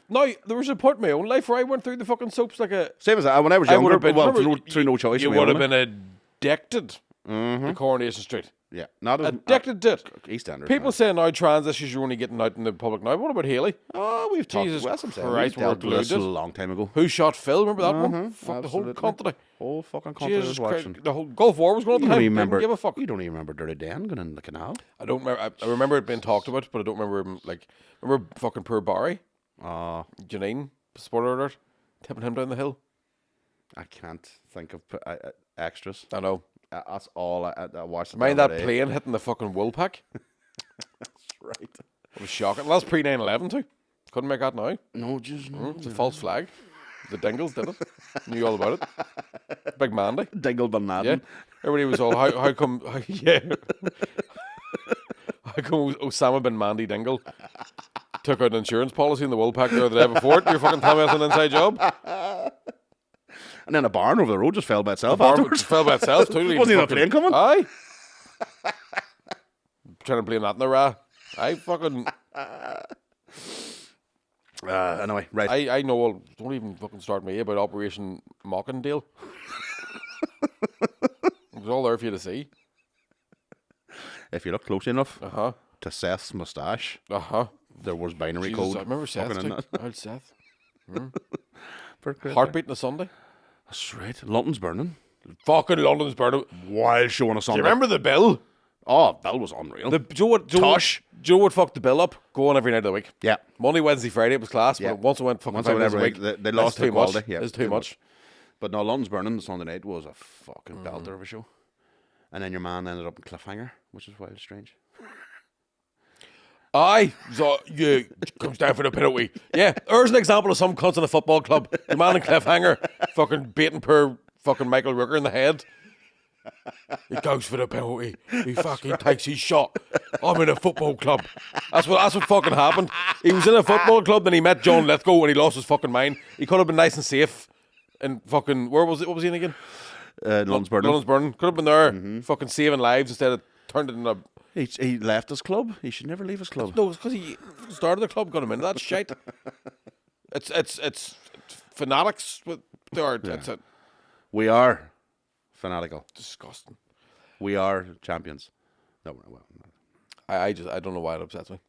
that? There was a point in my own life where I went through the fucking soaps like a. Same as that. When I was I younger, would have been. well, remember, through no choice. You of my would have own, been addicted to Coronation Street. Yeah, not as Addicted to it. EastEnders. People say now trans issues are only getting out in the public now. What about Haley? Oh, we've talked. Jesus Well, that's what I'm saying. Christ, We we're dealt with this a glued. long time ago. Who shot Phil? Remember that one? Fuck the whole absolutely. country. Whole fucking country Jesus was watching. Christ. The whole Gulf War was going on You at the don't time. even Didn't remember. give a fuck. You don't even remember Dirty Dan going in the canal. I don't remember. I remember it being talked about, but I don't remember him, remember fucking poor Barry? Janine, spoiler alert, tipping him down the hill. I can't think of extras. I know. That's all I watched. Mind that plane hitting the fucking wool pack? That's right. It was shocking. That's pre 9/11 too. Couldn't make that now. No, just no. It's a false flag. The Dingles did it. Knew all about it. Big Mandy. Dingle Bin Yeah. Laden. Everybody was all, how come, yeah. How come Osama bin Mandy Dingle took out an insurance policy in the Woolpack there the day before it? You're fucking telling me that's an inside job? And then a barn over the road just fell by itself Barn afterwards. fell by itself too. Wasn't even a plane coming? Aye. Trying to blame that in the ra. I fucking, Anyway, right. I know all, don't even fucking start me about Operation Mockendale. It was all there for you to see. If you look close enough Uh-huh. to Seth's moustache, Uh-huh. there was binary Jesus, code. I remember Seth fucking in too. that. Old Seth. Pretty crazy. Heartbeat on a Sunday. That's right. London's burning. Fucking London's burning. While showing a Do Sunday. you remember the bill? Oh, that was unreal. Tosh. Joe would fuck the bill up, going every night of the week. Yeah. Monday, Wednesday, Friday it was class, Yeah. but once it went fucking Once 5 I days a went week, every week, they that's lost too the much. quality. Yeah, It's too much. But no, London's burning. The Sunday night was a fucking belter of a show. And then your man ended up in Cliffhanger, which is wild strange. Aye, so you comes down for the penalty. Yeah, there's an example of some cunts in a football club. The man in Cliffhanger fucking beating poor fucking Michael Rooker in the head. He goes for the penalty. He fucking takes his shot. I'm in a football club. That's what fucking happened. He was in a football club, then he met John Lithgow and he lost his fucking mind. He could have been nice and safe. And fucking, where was it? What was he in again? London's burning. London's burning. Could have been there, fucking saving lives instead of turned it into a. He left his club. He should never leave his club. No, it's because he started the club, got him into that shite. It's fanatics with it's We are fanatical. disgusting. We are champions. No, well, no. I don't know why it upsets me.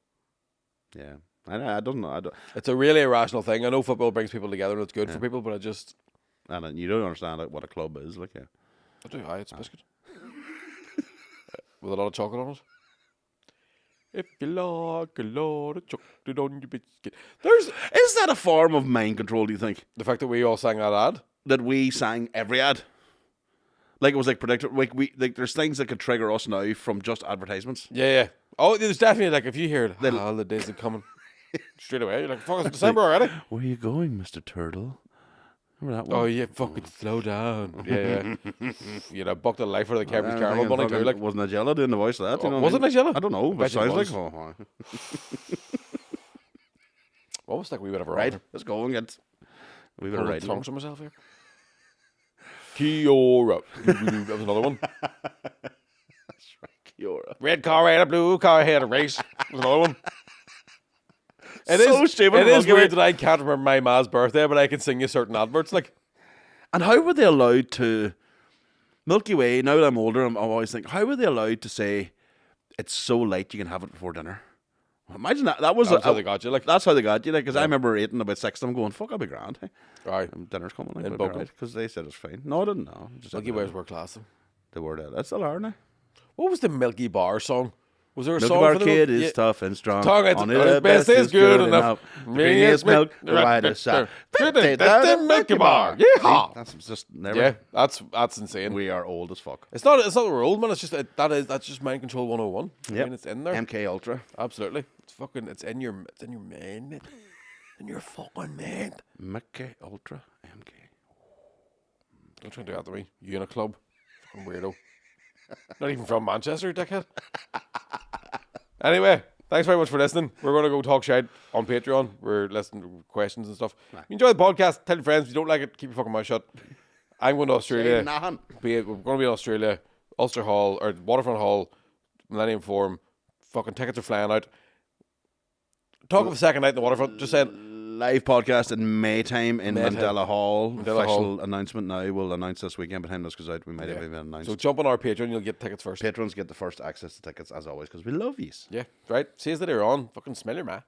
Yeah. I don't know. It's a really irrational thing. I know football brings people together and it's good for people, but And you don't understand what a club is. Like, yeah. I do. It's a biscuit with a lot of chocolate on it. If you like a lot of chocolate on your biscuit, Is that a form of mind control, do you think? the fact that we all sang that ad. That we sang every ad? Like it was like predicted. Like there's things that could trigger us now from just advertisements. Yeah. Oh, there's definitely like if you hear it, holidays are coming straight away. You're like, fuck, it's December already. Where are you going, Mr. Turtle? Remember that one? Oh yeah, fucking slow down. Yeah. You know, bucked the life out of the Cadbury's Caramel Bunny too. Like, wasn't Nigella doing the voice of that? You know was what it Nigella? I don't know, but it bet you sounds it like. was. Oh, what was that wee bit of a right, rider? let's go and get. We've been Pulling right. tongues from myself here. Kiora. That was another one. Kiora. Red car had a blue car had a race. That was another one. So stupid, It is Milky Way. weird that I can't remember my ma's birthday, but I can sing you certain adverts. Like, And how were they allowed to? Milky Way. Now that I'm older, I'm always thinking, how were they allowed to say it's so light you can have it before dinner? Imagine that. That was that's how they got you. Like, That's how they got you. Like, because I remember eating about 6 of them, going, "Fuck, I'll be grand." Hey. right. Dinner's coming. Like, In but Buckle. because they said it's fine. No, I didn't know. Just Milky Ways were class. Though. They were there. That's still are now. What was the Milky Bar song? Was there a Milk song of our for the kid yeah. is tough and strong. Tongue, it's- On the best is good enough. Me is milk, the whitest side. Milky Bar. Yeehaw. That's just never. Yeah, that's insane. We are old as fuck. It's not that we're old, man. It's just that's just mind control 101. I Yep. mean, it's in there. MK Ultra. Absolutely. It's in your mind. Mate. In your fucking mind. MK Ultra. MK. Don't try to do that to me. Uniclub. Fucking weirdo. Not even from Manchester, dickhead. Anyway, thanks very much for listening. We're going to go talk shite on Patreon. We're listening to questions and stuff. If you enjoy the podcast, tell your friends. If you don't like it, keep your fucking mouth shut. I'm going to Australia. We're going to be in Australia. Ulster Hall, or Waterfront Hall, Millennium Forum. Fucking tickets are flying out. Talk of a second night in the Waterfront. Just saying. Live podcast in May time in Maytime. Mandela Hall. Mandela Official announcement now. We'll announce this weekend, but time this goes out, we might have even announced. So jump on our Patreon, you'll get tickets first. Patrons get the first access to tickets as always because we love yous. Yeah, right. See you later on. Fucking smell your ma.